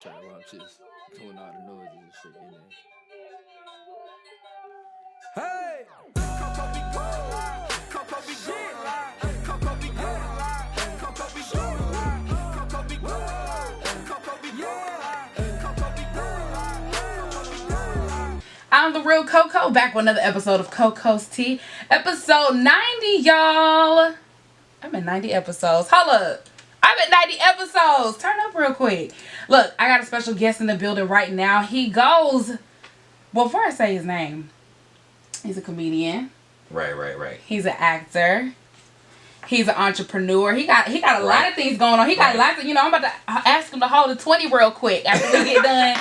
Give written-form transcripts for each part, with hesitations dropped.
Sorry, while I'm just doing all the noises and shit in there. Hey! CoCo be going live. CoCo be going live. CoCo be going live. CoCo be going live. CoCo be going live. CoCo be going live. CoCo be going live. CoCo be going live. I'm the real CoCo, back with another episode of CoCo's Tea. Episode 90, y'all. I'm at 90 episodes. Hold up. I'm at 90 episodes. Turn up real quick. Look, I got a special guest in the building right now. He goes... Well, before I say his name, he's a comedian. Right. He's an actor. He's an entrepreneur. He got a lot of things going on. He got lots of, I'm about to ask him to hold a 20 real quick after we get done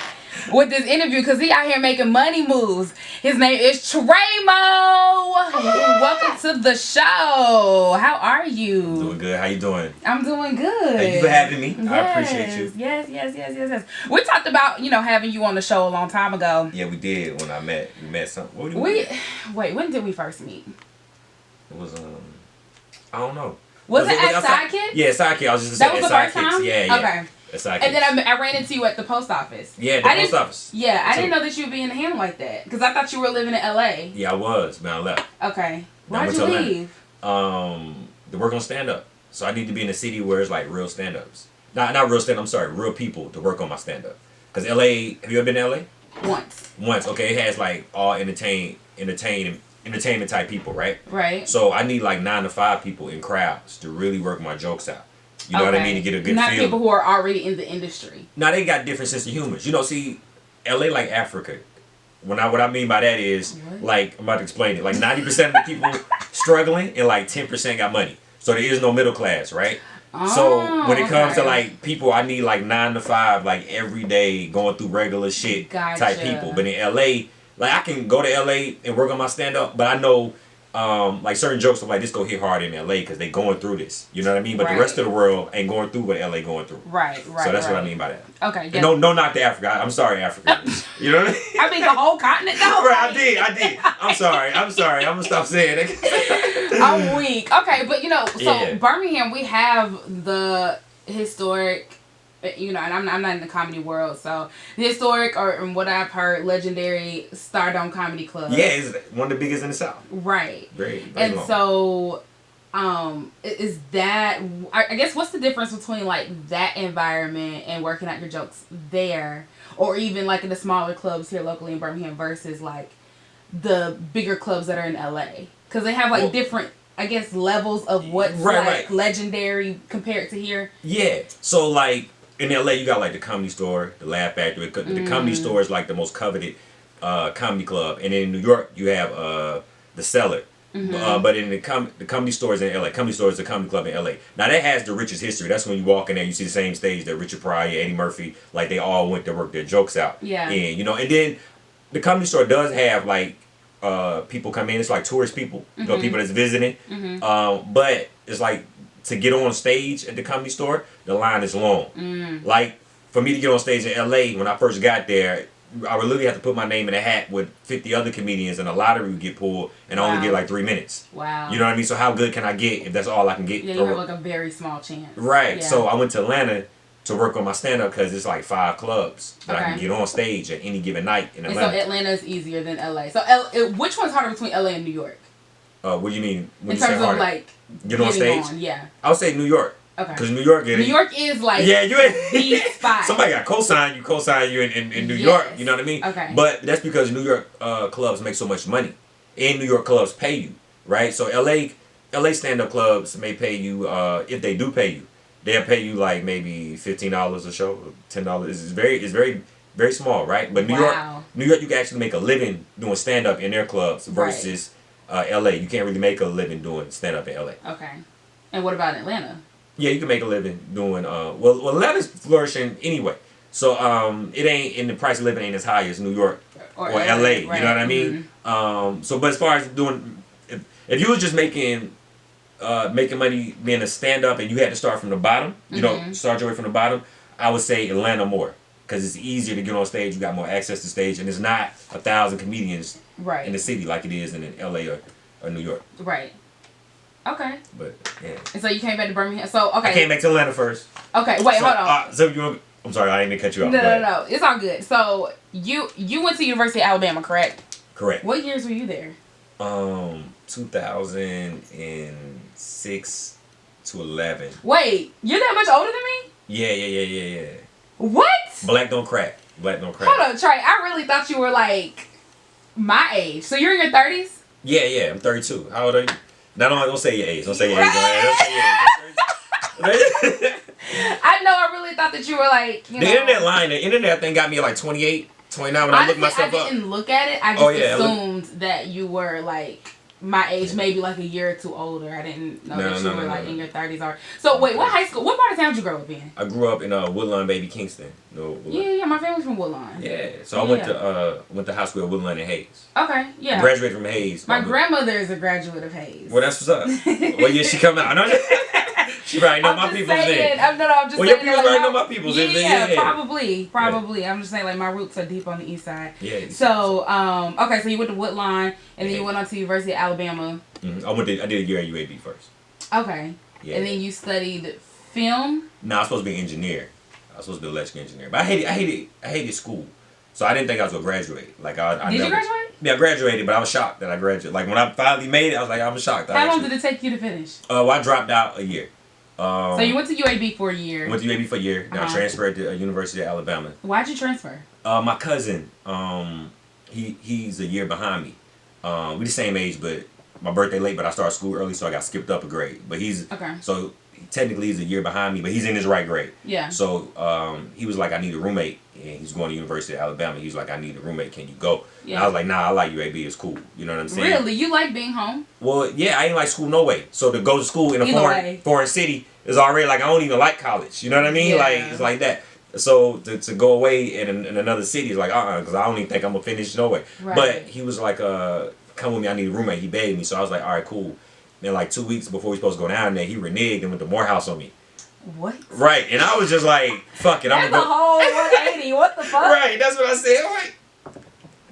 with this interview because he out here making money moves. His name is Trey Moe. Welcome to the show. How are you? Doing good. How you doing? I'm doing good. Thank you for having me. Yes, I appreciate you. Yes. We talked about, having you on the show a long time ago. Yeah, we did when we met something. What Wait, when did we first meet? It was I don't know. Was it at Sidekick? Yeah, Sidekick. I was just that saying was the first time? Yeah. Okay. At Sidekick. And then I ran into you at the post office. Yeah, the post office. Yeah, I didn't know that you'd be in the hand like that because I thought you were living in LA. Yeah, I was, man. I left. Okay. Then I Why'd went you to leave? To work on stand up. So I need to be in a city where it's like real stand ups. Not real stand up. I'm sorry, real people to work on my stand up. Because LA, have you ever been to LA? Once. Okay, it has like all entertainment type people, right? Right. So I need like 9 to 5 people in crowds to really work my jokes out. You know what I mean? To get a good Not feel. people who are already in the industry. Now they got different sense of humor. See, LA like Africa. What I mean by that is like I'm about to explain it. Like 90% of the people struggling and like 10% got money. So there is no middle class, right? So when it comes to like people, I need like 9 to 5, like every day going through regular shit type people. But in LA, like I can go to LA and work on my stand up, but I know like certain jokes are like this go hit hard in LA because they going through this. You know what I mean? But the rest of the world ain't going through what LA going through. Right. So that's what I mean by that. Okay. Yeah. No, not the Africa. I'm sorry, Africa. You know what I mean? I mean the whole continent though. Right, I did. I'm sorry. I'm gonna stop saying it. I'm weak. Okay, but Birmingham, we have the historic, and I'm not in the comedy world, so the historic or what I've heard, legendary Stardome Comedy Club. Yeah, it's one of the biggest in the South. Right. Very and long. So, is that, I guess, what's the difference between like that environment and working out your jokes there, or even like in the smaller clubs here locally in Birmingham versus like the bigger clubs that are in LA? Because they have like different, I guess, levels of what's legendary compared to here. Yeah. So like in LA, you got like the Comedy Store, the Laugh Factory. The Comedy Store is like the most coveted comedy club, and in New York you have the Cellar. But in the Comedy Store is in LA. Comedy Store is the comedy club in LA. Now that has the richest history. That's when you walk in there, you see the same stage that Richard Pryor, Eddie Murphy, like they all went to work their jokes out. Yeah. And and then the Comedy Store does have like people come in. It's like tourist people, people that's visiting. But it's like to get on stage at the Comedy Store, the line is long. Like for me to get on stage in LA when I first got there, I would literally have to put my name in a hat with 50 other comedians, and a lottery would get pulled, and I only get like 3 minutes. Wow. You know what I mean? So how good can I get if that's all I can get? Yeah, you have like a very small chance. Right. Yeah. So I went to Atlanta to work on my stand-up because it's like 5 clubs that I can get on stage at any given night in Atlanta. And so Atlanta is easier than LA. So which one's harder between LA and New York? What do you mean? When in terms of like get on stage? Yeah. I would say New York. Okay. Because New York is like the spot. Somebody got co-sign you in New York. You know what I mean? Okay. But that's because New York clubs make so much money, and New York clubs pay you, right? So LA stand-up clubs may pay you if they do pay you, they'll pay you like maybe $15 a show, $10. It's very small, right? But New York, you can actually make a living doing stand-up in their clubs versus LA. You can't really make a living doing stand-up in LA. Okay. And what about Atlanta? Yeah, you can make a living doing well Atlanta's flourishing anyway. So it ain't, and the price of living ain't as high as New York or LA. Right. You know what I mean? So but as far as doing, if you was just making money being a stand up and you had to start from the bottom, start your way from the bottom, I would say Atlanta more. Because it's easier to get on stage, you got more access to stage, and it's not 1,000 comedians in the city like it is in LA or New York. Right. Okay. But yeah. And so you came back to Birmingham. So okay. I came back to Atlanta first. Okay, wait, hold on. So you I'm sorry, I didn't mean to cut you off. No. It's all good. So you went to University of Alabama, correct? Correct. What years were you there? 2006 to 11. Wait, you're that much older than me? Yeah. What? Black don't crack. Hold up, Trey. I really thought you were like my age. So you're in your 30s? Yeah. I'm 32. How old are you? No, don't say your age. Don't say your age. I know. I really thought that you were like, The internet thing got me at like 28, 29 when I looked myself up. I didn't look at it. I just assumed that you were like my age, maybe like a year or two older. I didn't know that you were like in your 30s. So wait, what part of town did you grow up in? I grew up in Woodlawn, baby, Kingston. Yeah, my family's from Woodlawn. Yeah, so I went to high school at Woodlawn and Hayes. Okay, yeah. Graduated from Hayes. My grandmother is a graduate of Hayes. Well, that's what's up. Well, yeah, she come out. She probably know my people's name. I'm just saying. Your people already know my people's name. Yeah, probably. Yeah. I'm just saying, like, my roots are deep on the east side. Yeah. So, okay, so you went to Woodlawn, and then you went on to University of Alabama. Mm-hmm. I did a year at UAB first. Okay. Yeah. And then you studied film? No, I was supposed to be an engineer. I was supposed to be an electrical engineer. But I hated school. So I didn't think I was going to graduate. Like, Did you graduate? Yeah, I graduated, but I was shocked that I graduated. Like, when I finally made it, I was like, I'm shocked. How long did it take you to finish? Well, I dropped out a year. So you went to UAB for a year. Went to UAB for a year. Then I transferred to University of Alabama. Why'd you transfer? My cousin, he's a year behind me. We the same age, but my birthday late, but I started school early, so I got skipped up a grade. But so technically he's a year behind me, but he's in his right grade. Yeah. So he was like, I need a roommate, and he's going to University of Alabama. He's like, I need a roommate. Can you go? Yeah. And I was like, nah, I like UAB. It's cool. You know what I'm saying? Really? You like being home? Well, yeah, I ain't like school no way. So to go to school in a foreign city is already like, I don't even like college. You know what I mean? Yeah. Like, it's like that. So to go away in another city is like, because I don't even think I'm going to finish no way. Right. But he was like, come with me, I need a roommate. He begged me. So I was like, all right, cool. Then like 2 weeks before we supposed to go down there, he reneged and went to Morehouse on me. What? Right. And I was just like, fuck it. That's a whole 180. What the fuck? Right. That's what I said. I'm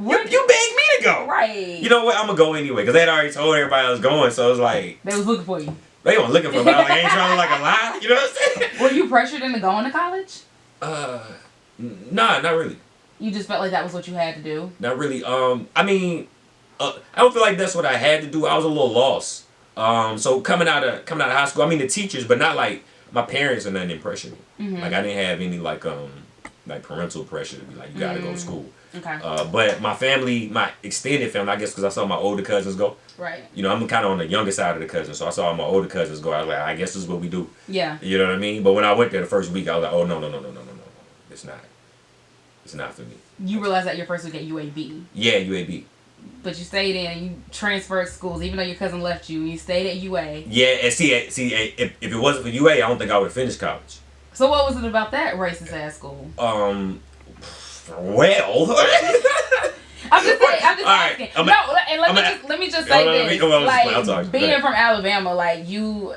like, you begged me to go. Right. You know what? I'm going to go anyway. Because they had already told everybody I was going. So it was like. They was looking for you. They weren't looking for me. But I was like, I ain't trying to look like a lie. You know what I'm saying? Were you pressured into going to college? Nah, not really. You just felt like that was what you had to do? Not really. I mean, I don't feel like that's what I had to do. I was a little lost. So coming out of high school, I mean the teachers, but not like my parents or nothing didn't pressure me. Mm-hmm. Like I didn't have any like parental pressure to be like, you gotta go to school. Okay. But my family, my extended family, I guess because I saw my older cousins go. Right. You know, I'm kind of on the younger side of the cousins, so I saw my older cousins go. I was like, I guess this is what we do. Yeah. You know what I mean? But when I went there the first week, I was like, oh no, it's not. It's not for me. You realized that your first week at UAB. Yeah, UAB. But you stayed in and you transferred schools, even though your cousin left you. You stayed at UA. Yeah, and see, if it wasn't for UA, I don't think I would have finished college. So what was it about that racist ass school? Well. I'm just asking. Let me just say this. Like being from Alabama, like you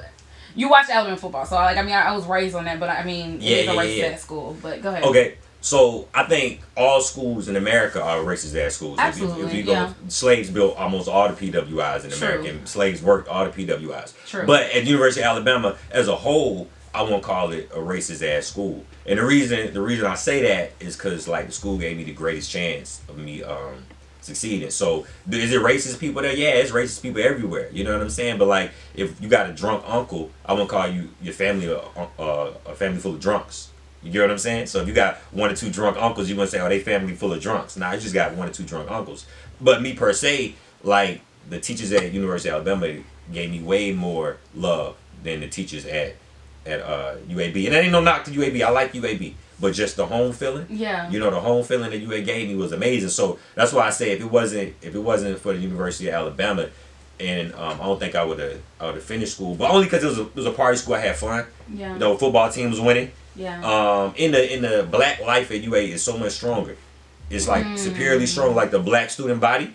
watch Alabama football, so like I was raised on that, but I mean it is a racist ass school. But go ahead. Okay. So I think all schools in America are racist ass schools. Absolutely, if you go, slaves built almost all the PWIs in America, and slaves worked all the PWIs. True. But at University of Alabama as a whole, I won't call it a racist ass school. And the reason I say that is because like the school gave me the greatest chance of me succeeding. So is it racist people there? Yeah, it's racist people everywhere. You know what I'm saying? But like if you got a drunk uncle, I won't call your family a family full of drunks. You get what I'm saying? So if you got 1 or 2 drunk uncles, you wouldn't say, oh, they family full of drunks. Nah, you just got 1 or 2 drunk uncles. But me per se, like the teachers at University of Alabama gave me way more love than the teachers at UAB. And that ain't no knock to UAB. I like UAB. But just the home feeling. Yeah. You know, the home feeling that UA gave me was amazing. So that's why I say if it wasn't for the University of Alabama, and I don't think I would have finished school. But only because it was a party school, I had fun. Yeah. You know, football team was winning. Yeah. In the black life at UA is so much stronger. It's like superiorly strong, like the black student body.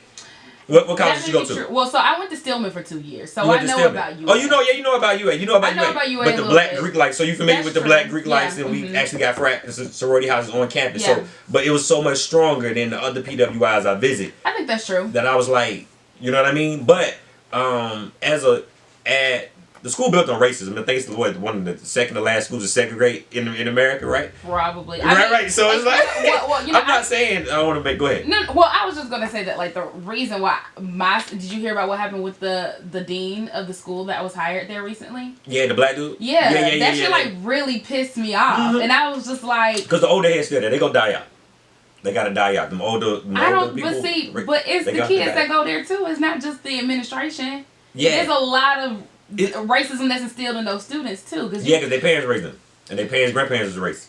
What college did you go to? Well, so I went to Stillman for 2 years, so I know about UA. Oh, you know about UA. You know about UA. I know about UA. But the black Greek life. So you familiar with the black Greek lives? And we actually got sorority houses on campus. Yeah. So, but it was so much stronger than the other PWIs I visit. I think that's true. That I was like, you know what I mean? But I the school built on racism. I think it's one of the second to last schools to segregate in America, right? Probably. Right. So it's like, well, you know, I'm not saying I want to make. Go ahead. No, well, I was just gonna say that like the reason why did you hear about what happened with the dean of the school that was hired there recently? Yeah, the black dude. Yeah, that shit like really pissed me off, and I was just like, because the older heads still there, they go die out. They gotta die out. Them older people. But it's the kids that go there too. It's not just the administration. Yeah, there's a lot of racism that's instilled in those students too. Because their parents raised them, and their grandparents was racist.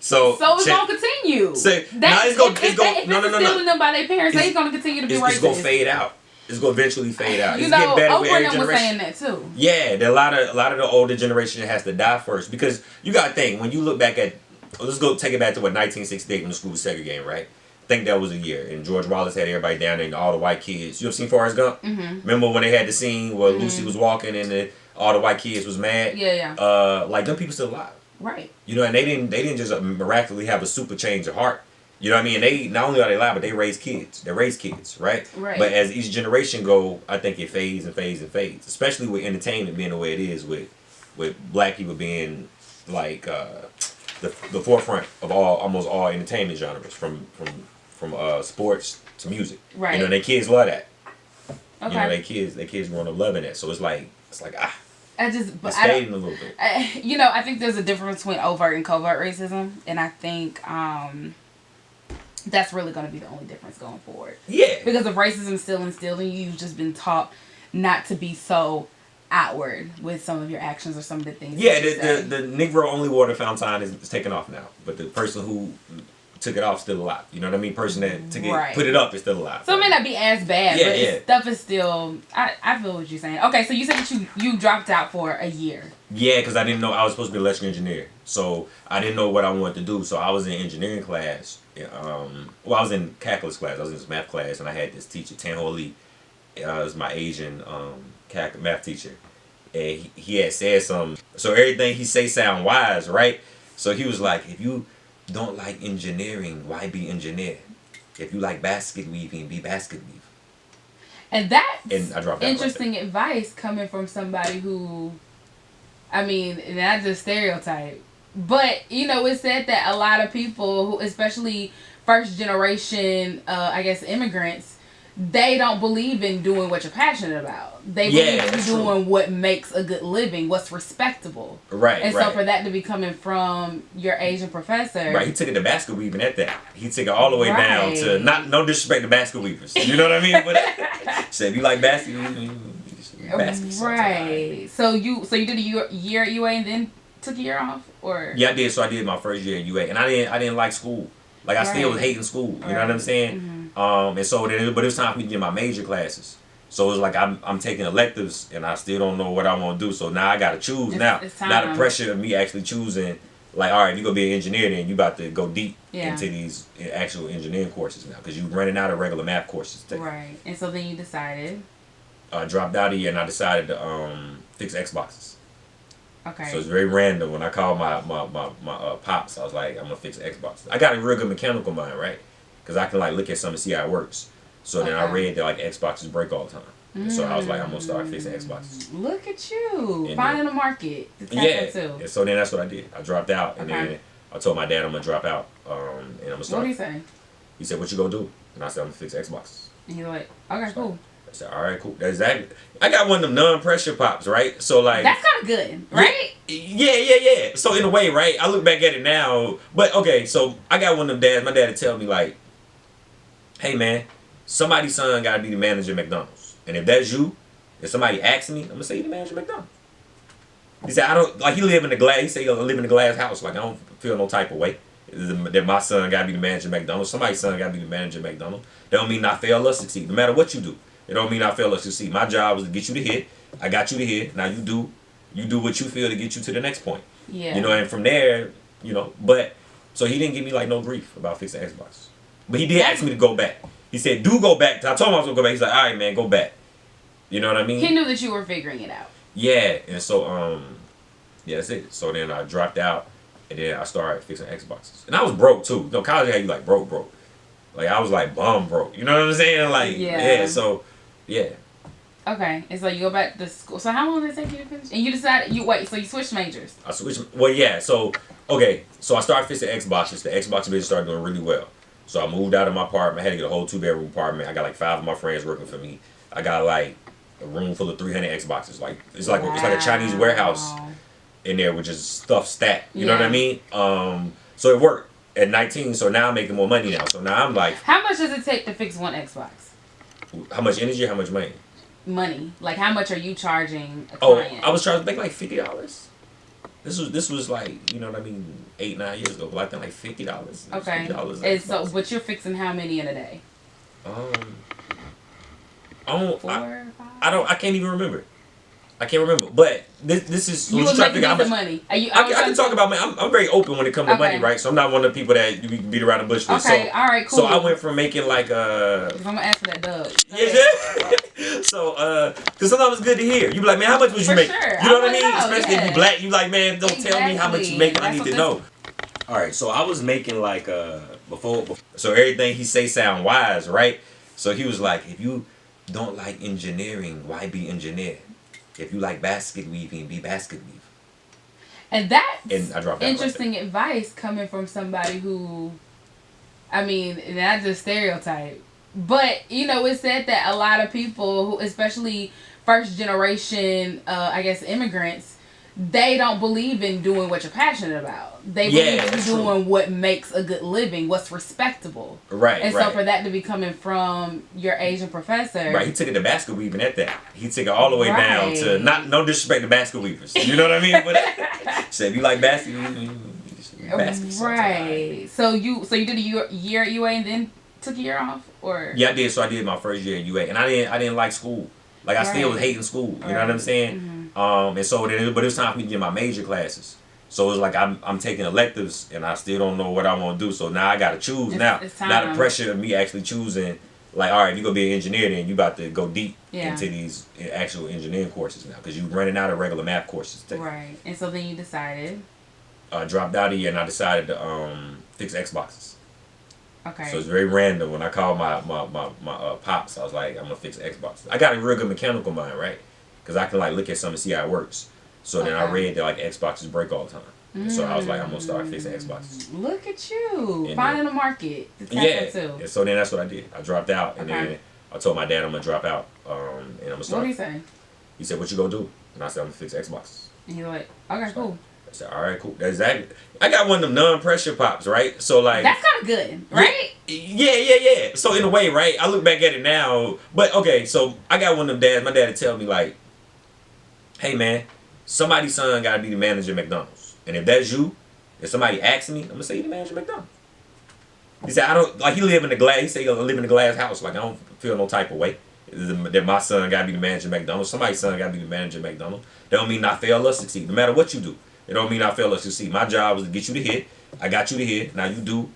So it's gonna continue. If instilled in them by their parents, they're gonna continue to be racist. It's gonna fade out. It's gonna eventually fade out. You it's know, getting better with every Oprah was generation. saying that too. Yeah, a lot of the older generation has to die first, because you gotta think, when you look back at, let's go take it back to 1968 when the school was segregating, right? I think that was a year, and George Wallace had everybody down there, and all the white kids. You ever seen Forrest Gump? Mm-hmm. Remember when they had the scene where Lucy was walking and all the white kids was mad? Yeah. Like, them people still alive. Right. You know, and they didn't just miraculously have a super change of heart. You know what I mean? They not only are they alive, but they raise kids. They raise kids, right? Right. But as each generation go, I think it fades and fades and fades. Especially with entertainment being the way it is, with black people being like the forefront of almost all entertainment genres, from sports to music. Right. You know, their kids love that. Okay. You know, their kids growing up loving that. So it's like it's fading a little bit. I think there's a difference between overt and covert racism, and I think that's really going to be the only difference going forward. Yeah. Because if racism is still instilled in you, you've just been taught not to be so outward with some of your actions or some of the things. Yeah, the Negro only water fountain is taken off now, but the person who took it off still alive. You know what I mean? Person that put it up is still alive. So it may not be as bad, but stuff is still. I feel what you're saying. Okay, so you said that you dropped out for a year. Yeah, because I didn't know I was supposed to be an electrical engineer, so I didn't know what I wanted to do. So I was in engineering class. I was in calculus class. I was in this math class, and I had this teacher, Tanho Lee. It was my Asian math teacher, and he had said something. So everything he say sound wise, right? So he was like, if you don't like engineering, why be engineer? If you like basket weaving, be basket weave. And that's I dropped interesting advice coming from somebody who, I mean, not just stereotype, but it said that a lot of people who, especially first generation, immigrants, they don't believe in doing what you're passionate about. They believe in doing what makes a good living, what's respectable. Right. And so for that to be coming from your Asian professor. Right, he took it to basket weaving at that. He took it all the way down to, no disrespect to basket weavers. You know what I mean? But said if you like basket weaving, right. So you did a year at UA and then took a year off? Or yeah, I did. So I did my first year at UA, and I didn't like school. Like, I still was hating school. You know what I'm saying? Mm-hmm. And so then, but it was time for me to get my major classes. So it was like I'm taking electives, and I still don't know what I want to do. So now I got to choose now. Now the pressure of me actually choosing, like, all right, if you're going to be an engineer, then you about to go deep into these actual engineering courses now, because you're running out of regular math courses. Right. And so then you decided? I dropped out a year, and I decided to fix Xboxes. Okay. So it's very random. When I called my pops, I was like, I'm going to fix Xboxes. I got a real good mechanical mind, right? Because I can, like, look at something and see how it works. So then I read that, like, Xboxes break all the time. And so I was like, I'm going to start fixing Xboxes. Look at you. Finding a market. And so then that's what I did. I dropped out. And then I told my dad I'm going to drop out. And I'm going to start. What did he say? He said, what you going to do? And I said, I'm going to fix Xboxes. And you're like, okay, cool. I said, all right, cool. That's exactly. I got one of them non-pressure pops, right? So, like, that's kind of good, right? Yeah. So in a way, right? I look back at it now, but okay. So I got one of them dads. My dad would tell me, like, hey man, somebody's son got to be the manager of McDonald's, and if that's you, if somebody asks me, I'm gonna say you the manager of McDonald's. He said, I don't like. He live in the glass. He said, I live in a glass house. Like, I don't feel no type of way that my son got to be the manager of McDonald's. Somebody's son got to be the manager of McDonald's. That don't mean I fail or succeed. No matter what you do. It don't mean I fail or succeed. My job was to get you to hit. I got you to hit. Now you do what you feel to get you to the next point. Yeah. And from there, but so he didn't give me like no grief about fixing Xbox. But he did ask me to go back. He said, do go back. I told him I was gonna go back. He's like, all right, man, go back. You know what I mean? He knew that you were figuring it out. Yeah. And so that's it. So then I dropped out, and then I started fixing Xboxes. And I was broke too. College had you like broke. Like, I was like bum broke. You know what I'm saying? Like, so yeah. Okay, and so you go back to school. So how long did it take you to finish? And you decided so you switched majors. I switched. Well, yeah. So okay, so I started fixing Xboxes. The Xbox business started doing really well. So I moved out of my apartment. I had to get a whole 2-bedroom apartment. I got like 5 of my friends working for me. I got like a room full of 300 Xboxes. Like it's like a Chinese warehouse in there, which is stuff stacked. You know what I mean? So it worked at 19. So now I'm making more money now. So now I'm like, how much does it take to fix one Xbox? How much energy? How much money? Money. Like how much are you charging a Oh, client? I was charging like $50. This was like, you know what I mean, 8-9 years ago. But I think like $50. Okay. $50 And so, but you're fixing how many in a day? I 4 or 5? I can't even remember. I can't remember. But this is You was making decent money. I can talk about money. I'm very open when it comes to money, right? So I'm not one of the people that you can beat around the bush with. Okay, So, all right, cool. So I went from making like I'm gonna ask for that dub. Yeah. So because sometimes it's good to hear. You be like, man, how much was you making? Sure. You know what I mean? Know, Especially if you black, you like, man, don't tell me how much you making. I need to know. All right, so I was making like before. So everything he say sound wise, right? So he was like, if you don't like engineering, why be engineer? If you like basket weaving, be basket weave. And that's I dropped that interesting advice coming from somebody who, I mean, not just stereotype, but you know, it's said that a lot of people who, especially first generation, I guess immigrants, they don't believe in doing what you're passionate about. They believe in doing what makes a good living, what's respectable. Right. And so for that to be coming from your Asian professor. Right, he took it to basket weaving at that. He took it all the way down to, no disrespect to basket weavers. You know what I mean? But said if you like basket weaving, right. So you did a year at UA and then took a year off? Or yeah, I did. So I did my first year at UA. And I didn't like school. Like I still was hating school. You know what I'm saying? Mm-hmm. And so then, but it was time for me to get my major classes. So it was like I'm taking electives, and I still don't know what I want to do. So now I got to choose. Now the pressure of me actually choosing, like, all right, if you're gonna be an engineer, then you about to go deep into these actual engineering courses now, because you're running out of regular math courses. Right. And so then you decided. I dropped out a year, and I decided to fix Xboxes. Okay. So it's very random. When I called my pops, I was like, I'm gonna fix Xboxes. I got a real good mechanical mind, right? Because I can like look at something and see how it works. So then I read that like Xboxes break all the time. So I was like, I'm gonna start fixing Xboxes. Look at you and finding a market. And so then that's what I did. I dropped out, and then I told my dad I'm gonna drop out, and I'm gonna start. What did he say? He said, "What you gonna do?" And I said, "I'm gonna fix Xboxes." And you're like, "Okay, cool." I said, all right, cool. That's exactly. I got one of them non-pressure pops, right? So like that's kind of good, right? Yeah. So in a way, right? I look back at it now, but okay. So I got one of them dads. My dad would tell me like, "Hey man, somebody's son gotta be the manager of McDonald's, and if that's you, if somebody asks me, I'm gonna say you're the manager of McDonald's." He said, "I don't like." He live in the glass. He said he live in a glass house. Like I don't feel no type of way that my son gotta be the manager of McDonald's. Somebody's son gotta be the manager of McDonald's. That don't mean I fail or succeed. No matter what you do. It don't mean I fail or succeed. My job was to get you to hit. I got you to hit. Now you do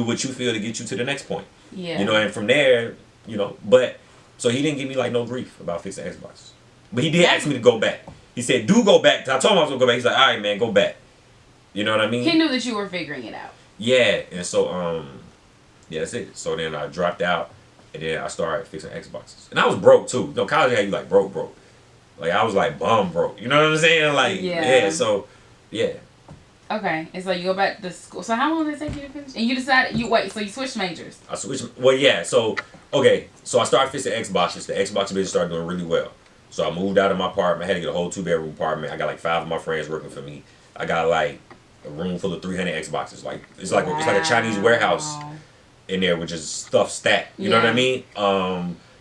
what you feel to get you to the next point. Yeah. You know, and from there, you know, but so he didn't give me like no grief about fixing Xbox. But he did ask me to go back. He said, do go back. I told him I was gonna go back. He's like, all right, man, go back. You know what I mean? He knew that you were figuring it out. Yeah, and so yeah, that's it. So then I dropped out, and then I started fixing Xboxes. And I was broke too. No, college had you like broke. Like I was like bum broke. You know what I'm saying? Like so yeah. Okay, and so you go back to school. So how long did it take you to finish? And you decided so you switched majors. I switched. Well, yeah. So okay, so I started fixing Xboxes. The Xbox business started doing really well. So I moved out of my apartment. I had to get a whole 2-bedroom apartment. I got like 5 of my friends working for me. I got like a room full of 300 Xboxes. Like it's like a Chinese warehouse in there, which is stuff stacked. You know what I mean?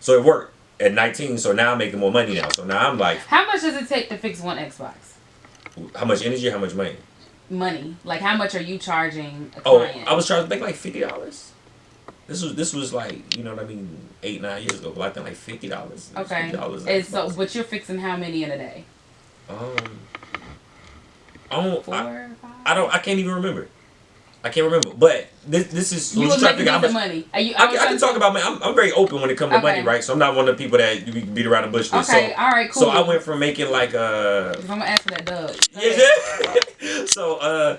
So it worked at 19. So now I'm making more money now. So now I'm like, how much does it take to fix one Xbox? How much energy? How much money? Money. Like how much are you charging a client? I was charging like $50. This was like, you know what I mean, 8-9 years ago. But I think like $50. Okay. $50 and so, but you're fixing how many in a day? 4 or 5? I can't even remember. I can't remember, but this is you was making decent money. I can talk about money. I'm very open when it comes to money, right? So I'm not one of the people that you can beat around the bush with. Okay, all right, cool. So I went from making like I'm gonna ask for that dub. So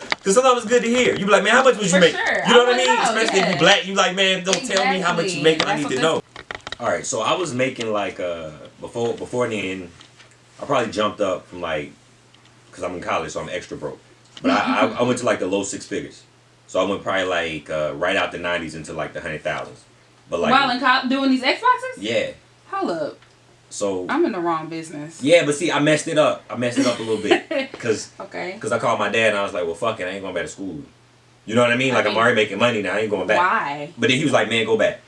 because sometimes it's good to hear. You be like, man, how much was you making? Sure. You know what I mean? Especially if you black, you like, man, don't tell me how much you making. I need to know. All right, so I was making like before then, I probably jumped up from like, cause I'm in college, so I'm extra broke. But I went to like the low six figures. So I went probably like right out the 90s into like the 100,000s. But like while in college doing these Xboxes? Yeah. Hold up. So I'm in the wrong business. Yeah, but see, I messed it up. I messed it up a little bit. Cause okay. I called my dad and I was like, well, fuck it, I ain't going back to school. You know what I mean? Like I'm already making money now. I ain't going back. Why? But then he was like, man, go back.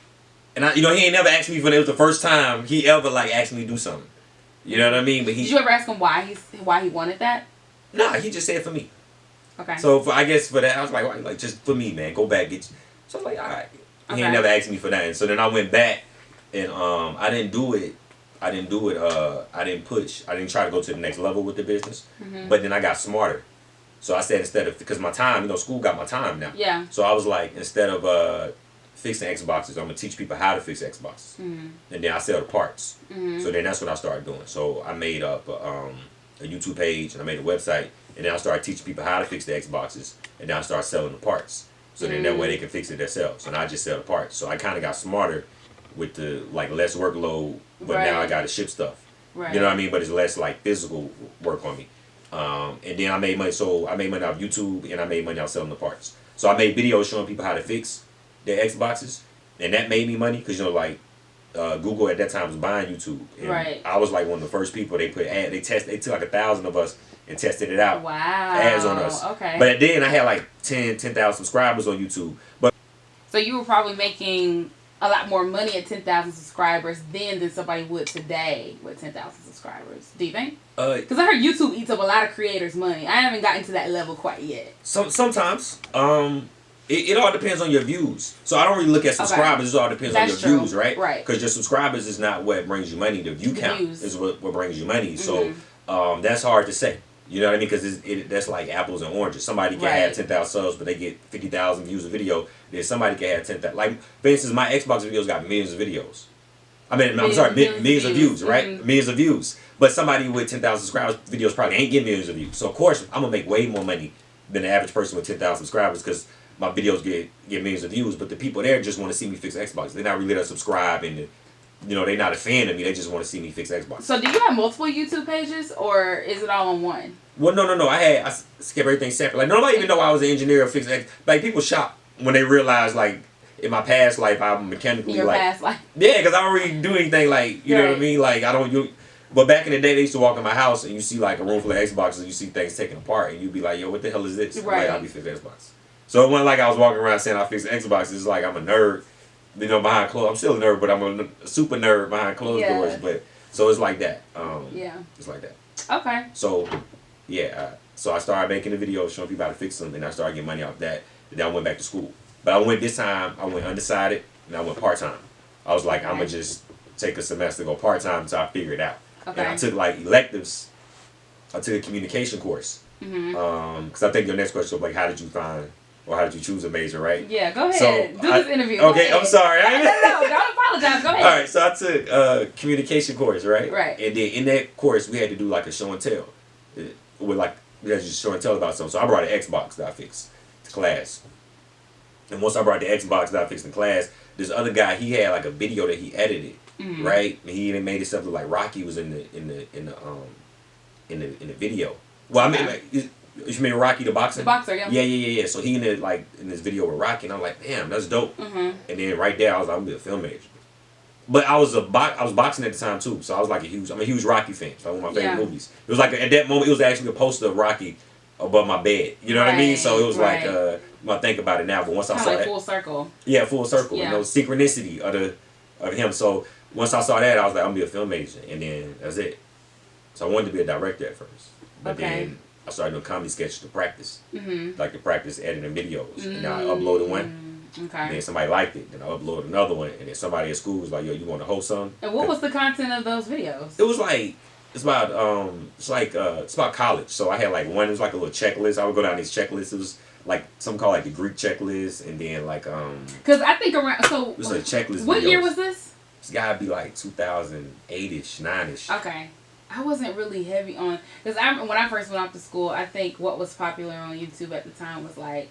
And I, he ain't never asked me for it. It was the first time he ever like asked me to do something. You know what I mean? But did you ever ask him why he wanted that? Nah, he just said for me. Okay. So I guess for that, I was like, just for me, man, go back, get you. So I was like, all right. He ain't never asked me for that. And so then I went back, and I didn't do it. I didn't push. I didn't try to go to the next level with the business. Mm-hmm. But then I got smarter. So I said instead of, because my time, school got my time now. Yeah. So I was like, instead of fixing Xboxes, I'm gonna teach people how to fix Xboxes. Mm-hmm. And then I sell the parts. Mm-hmm. So then that's what I started doing. So I made up a YouTube page and I made a website. And then I started teaching people how to fix the Xboxes. And then I started selling the parts. So then that way they can fix it themselves. And I just sell the parts. So I kind of got smarter with the like less workload. But now I got to ship stuff. Right. You know what I mean? But it's less like physical work on me. And then I made money. So I made money off YouTube and I made money off selling the parts. So I made videos showing people how to fix their Xboxes. And that made me money because, Google at that time was buying YouTube. And I was like one of the first people they put ad. They took like 1,000 of us and tested it out. Wow. Ads on us. Okay. But then I had like 10,000 subscribers on YouTube. But so you were probably making a lot more money at 10,000 subscribers than somebody would today with 10,000 subscribers. Do you think? Because I heard YouTube eats up a lot of creators' money. I haven't gotten to that level quite yet. Sometimes. It all depends on your views. So I don't really look at subscribers. It all depends on your views, right? Right. Because your subscribers is not what brings you money. The view count is what brings you money. Mm-hmm. So that's hard to say. You know what I mean? Because that's like apples and oranges. Somebody can have 10,000 subs, but they get 50,000 views a video. Then somebody can have 10,000. Like, for instance, my Xbox videos got millions of videos. Millions of views, right? Mm-hmm. Millions of views. But somebody with 10,000 subscribers videos probably ain't getting millions of views. So, of course, I'm going to make way more money than the average person with 10,000 subscribers because my videos get millions of views. But the people there just want to see me fix Xbox. They're not really there to subscribe and they're not a fan of me. They just want to see me fix Xbox. So do you have multiple YouTube pages or is it all on one? Well, no. I kept everything separate. Like nobody even know I was an engineer or fix Xbox. Like people shocked when they realized like in my past life I'm mechanically past life. Yeah, because I don't really do anything like you know what I mean. Like I don't. But back in the day, they used to walk in my house and you see like a room full of Xboxes and you see things taken apart and you'd be like, yo, what the hell is this? Right. Like, I'll be fixing Xbox. So it wasn't like I was walking around saying I fix Xboxes. It's like I'm a nerd. Behind closed. I'm still a nerd, but I'm a super nerd behind closed doors. But so it's like that. It's like that. Okay. So, so I started making the videos showing people how to fix them, and I started getting money off that. And then I went back to school. But I went undecided, and I went part time. I was like, I'm gonna just take a semester, go part time until I figure it out. Okay. And I took like electives. I took a communication course. Because I think your next question was like, how did you choose a major, right? Yeah, go ahead. Do this interview. Okay, I'm sorry. No, don't apologize. Go ahead. All right, so I took a communication course, right? Right. And then in that course, we had to do like a show and tell. We had to just show and tell about something. So I brought an Xbox that I fixed to class. And once I brought the Xbox that I fixed in class, this other guy, he had like a video that he edited, right? And he even made himself look like Rocky was in the video. Well, I mean, like, you mean Rocky the boxer? The boxer, yeah. Yeah. So he in this video with Rocky, and I'm like, damn, that's dope. And then right there, I was like, I'm gonna be a film major. But I was boxing at the time too, so I was like I'm a huge Rocky fan. So one of my favorite movies. It was like at that moment, it was actually a poster of Rocky above my bed. You know what I mean? So it was like, I think about it now, but once I saw that, full circle. Yeah, full circle. Yeah. Synchronicity of him. So once I saw that, I was like, I'm gonna be a film major, and then that's it. So I wanted to be a director at first, but then I started doing comedy sketches to practice, like to practice editing videos. And then I uploaded one, and then somebody liked it. Then I uploaded another one, and then somebody at school was like, "Yo, you want to host something?" And what was the content of those videos? It was like it's about college. So I had like one. It was like a little checklist. I would go down these checklists. It was like some called like the Greek checklist, and then like Because I think around it was a checklist. What year was this? It's gotta be like 2008ish, 9ish. Okay. I wasn't really heavy on, because when I first went off to school, I think what was popular on YouTube at the time was like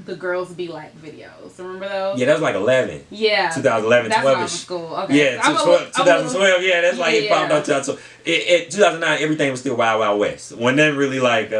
the Girls Be Like videos. Remember those? Yeah, that was like 11. Yeah. 2011, That's 12ish. when I was in school. Okay. Yeah, 2012. Yeah, that's like it popped Yeah. up. So 2009, everything was still Wild Wild West. When then really like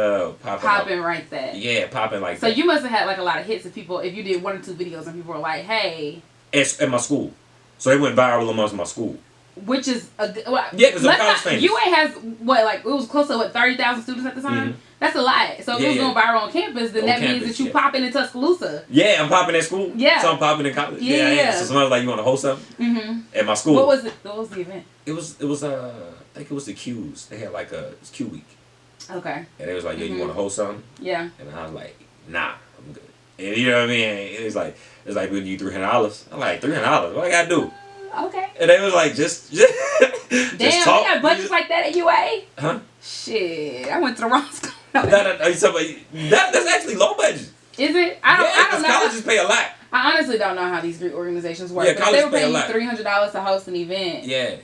Popping right there. Yeah, popping like So that. you must have had like a lot of hits if you did 1 or 2 videos and people were like, hey. At my school. So they went viral amongst my school. Which is a well, yeah, because I'm college famous. UA has what, like, it was close to 30,000 students at the time. Mm-hmm. That's a lot. So if it was going viral on campus, then that means that you popping in Tuscaloosa. Yeah, I'm popping at school. Yeah. So I'm popping in college. Yeah. So someone was like, "You want to host something?" Mm-hmm. At my school. What was it? What was the event? It was I think it was the Q's. They had like it was Q week. Okay. And they was like, "Yeah, you want to host something?" Yeah. And I was like, "Nah, I'm good." And you know what I mean? It's like we need you $300. I'm like, $300? What I gotta do? Okay. And they was like, just damn, just talk. they got budgets like that at UA? Huh? Shit, I went to the wrong school. That's actually low budget. Is it? I don't know. Colleges pay a lot. I honestly don't know how these Greek organizations work. Yeah, but if they were paying you $300 $300 to host an event, yeah,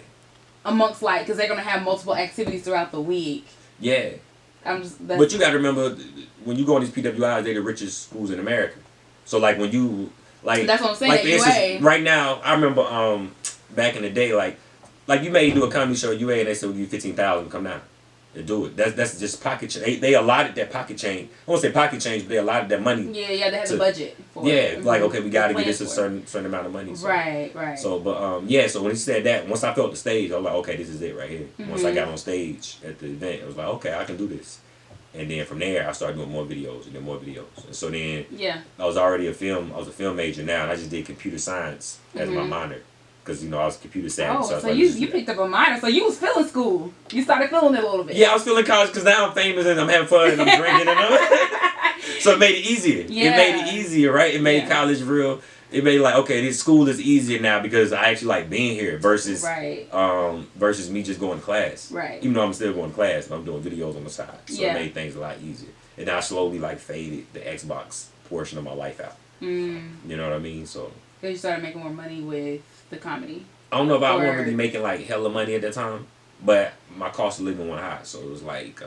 amongst like, because they're gonna have multiple activities throughout the week. yeah. But you gotta remember, when you go on these PWIs, they're the richest schools in America. So like when you like, that's what I'm saying. Like for for instance, instance, right now, I remember back in the day, like you may do a comedy show at UA and they say we'll give you $15,000 to come down and do it. That's just pocket change. They allotted that pocket change. I won't say pocket change, but they allotted that money. Yeah, they had the budget for it. Yeah, like okay, we gotta get this a certain amount of money. So. Right. So, but so when he said that, once I felt the stage, I was like, okay, this is it right here. Mm-hmm. Once I got on stage at the event, I was like, okay, I can do this. And then from there, I started doing more videos and then more videos. And so then, I was already a film major now, and I just did computer science as my minor. Because, I was computer savvy. Oh, so you picked up a minor. So you was feeling school. You started feeling it a little bit. Yeah, I was feeling college because now I'm famous and I'm having fun and I'm drinking. So it made it easier. Yeah. It made it easier, right? It made college real. It made like, okay, this school is easier now because I actually like being here versus versus me just going to class. Right. Even though I'm still going to class, but I'm doing videos on the side. So it made things a lot easier. And I slowly like faded the Xbox portion of my life out. You know what I mean? So because you started making more money with the comedy. I don't know if I wasn't really making like hella money at that time, but my cost of living went high. So it was like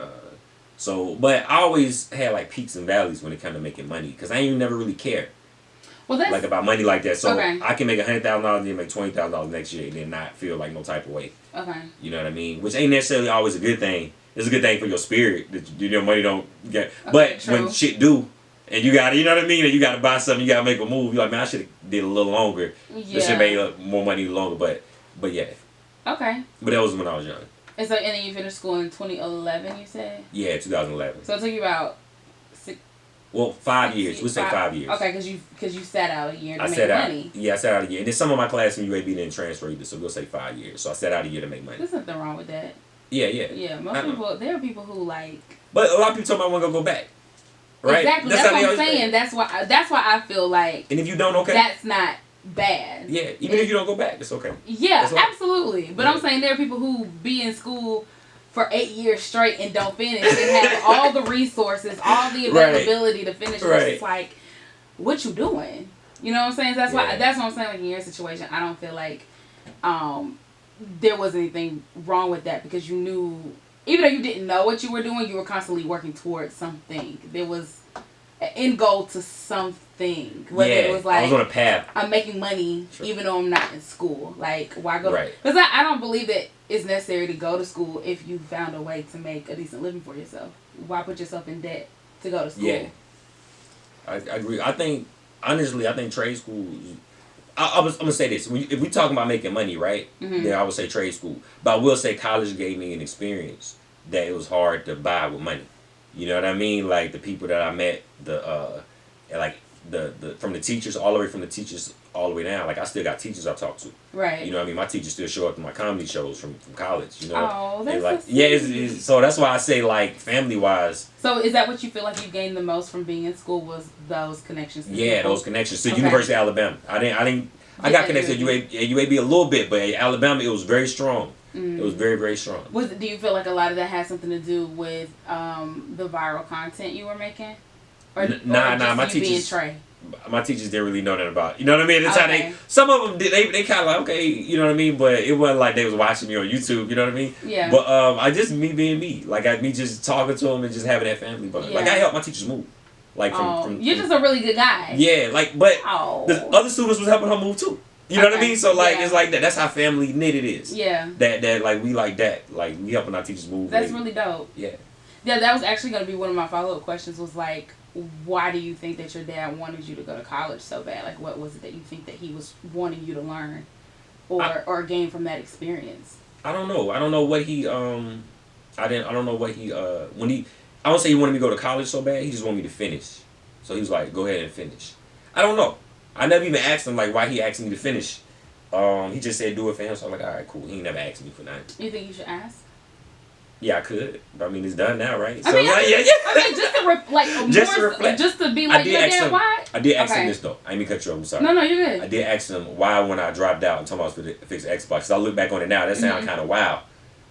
but I always had like peaks and valleys when it came to making money because I ain't never really cared. Well, that's like about money like that. So I can make $100,000 and then make $20,000 next year and then not feel like no type of way. Okay. You know what I mean? Which ain't necessarily always a good thing. It's a good thing for your spirit that your money don't get. Okay, but when shit do, and you got to, you know what I mean? And you got to buy something, you got to make a move. You're like, man, I should have did a little longer. Yeah. I should have made more money longer. But yeah. Okay. But that was when I was young. And then you finished school in 2011, you said? Yeah, 2011. So it took you about 5 years. We'll say 5 years. Okay, because you sat out a year to make money. Yeah, I sat out a year. And then some of my class from UAB didn't transfer either, so we'll say 5 years. So I sat out a year to make money. There's nothing wrong with that. Yeah. Yeah, most people, there are people who like... But a lot of people told me I want to go back. Right? Exactly, that's what I'm saying. That's why I feel like... And if you don't, okay. That's not bad. Yeah, even if you don't go back, it's okay. Yeah, absolutely. But I'm saying there are people who be in school for 8 years straight and don't finish and have all the resources, all the availability to finish. It's like, what you doing? You know what I'm saying? That's what I'm saying. Like in your situation, I don't feel like there was anything wrong with that because you knew, even though you didn't know what you were doing, you were constantly working towards something. There was an end goal to something. Whether it was like, I was on a path. I'm making money even though I'm not in school. Like, why go? Right. Because I don't believe that it's necessary to go to school if you found a way to make a decent living for yourself. Why put yourself in debt to go to school? Yeah. I agree. Honestly, I think trade school... I'm going to say this. If we talking about making money, right, then I would say trade school. But I will say college gave me an experience that it was hard to buy with money. You know what I mean? Like the people that I met, from the teachers, all the way from the teachers all the way down. Like I still got teachers I talk to. Right. You know what I mean? My teachers still show up to my comedy shows from college. You know. Oh, that's like, so sweet. Yeah, so that's why I say like family wise. So is that what you feel like you gained the most from being in school was those connections? Yeah, those connections. So University of Alabama. I got connected to UAB a little bit, but at Alabama it was very strong. It was very, very strong. Do you feel like a lot of that has something to do with the viral content you were making? Nah, my teachers. My teachers didn't really know that about. You know what I mean? That's how some of them did. They kind of like, okay, you know what I mean. But it wasn't like they was watching me on YouTube. You know what I mean? Yeah. But me being me, like me just talking to them and just having that family. But like I helped my teachers move. Like from you're just a really good guy. Yeah, like but Oh. the other students was helping her move too. You know what I mean? So like Yeah. it's like that. That's how family knitted is. Yeah. That like we like that. Like we helping our teachers move. That's really dope. Yeah. Yeah, that was actually gonna be one of my follow-up questions. Was like, why do you think that your dad wanted you to go to college so bad? Like, what was it that you think that he was wanting you to learn, or gain from that experience? I don't know. I don't know what he I don't know what he when he. I don't say he wanted me to go to college so bad. He just wanted me to finish. So he was like, "Go ahead and finish." I don't know. I never even asked him like why he asked me to finish. He just said do it for him. So I'm like, all right, cool. He ain't never asked me for nothing. You think you should ask? Yeah, I could. But I mean, it's done now, right? I So mean, like, I mean, just to Just to reflect. just to be like, your dad, why? I did ask him this though. I didn't mean cut you off. I'm sorry. No, you're good. I did ask him why when I dropped out and told him I was going to fix Xbox. Cause I look back on it now, that sounds kind of wild.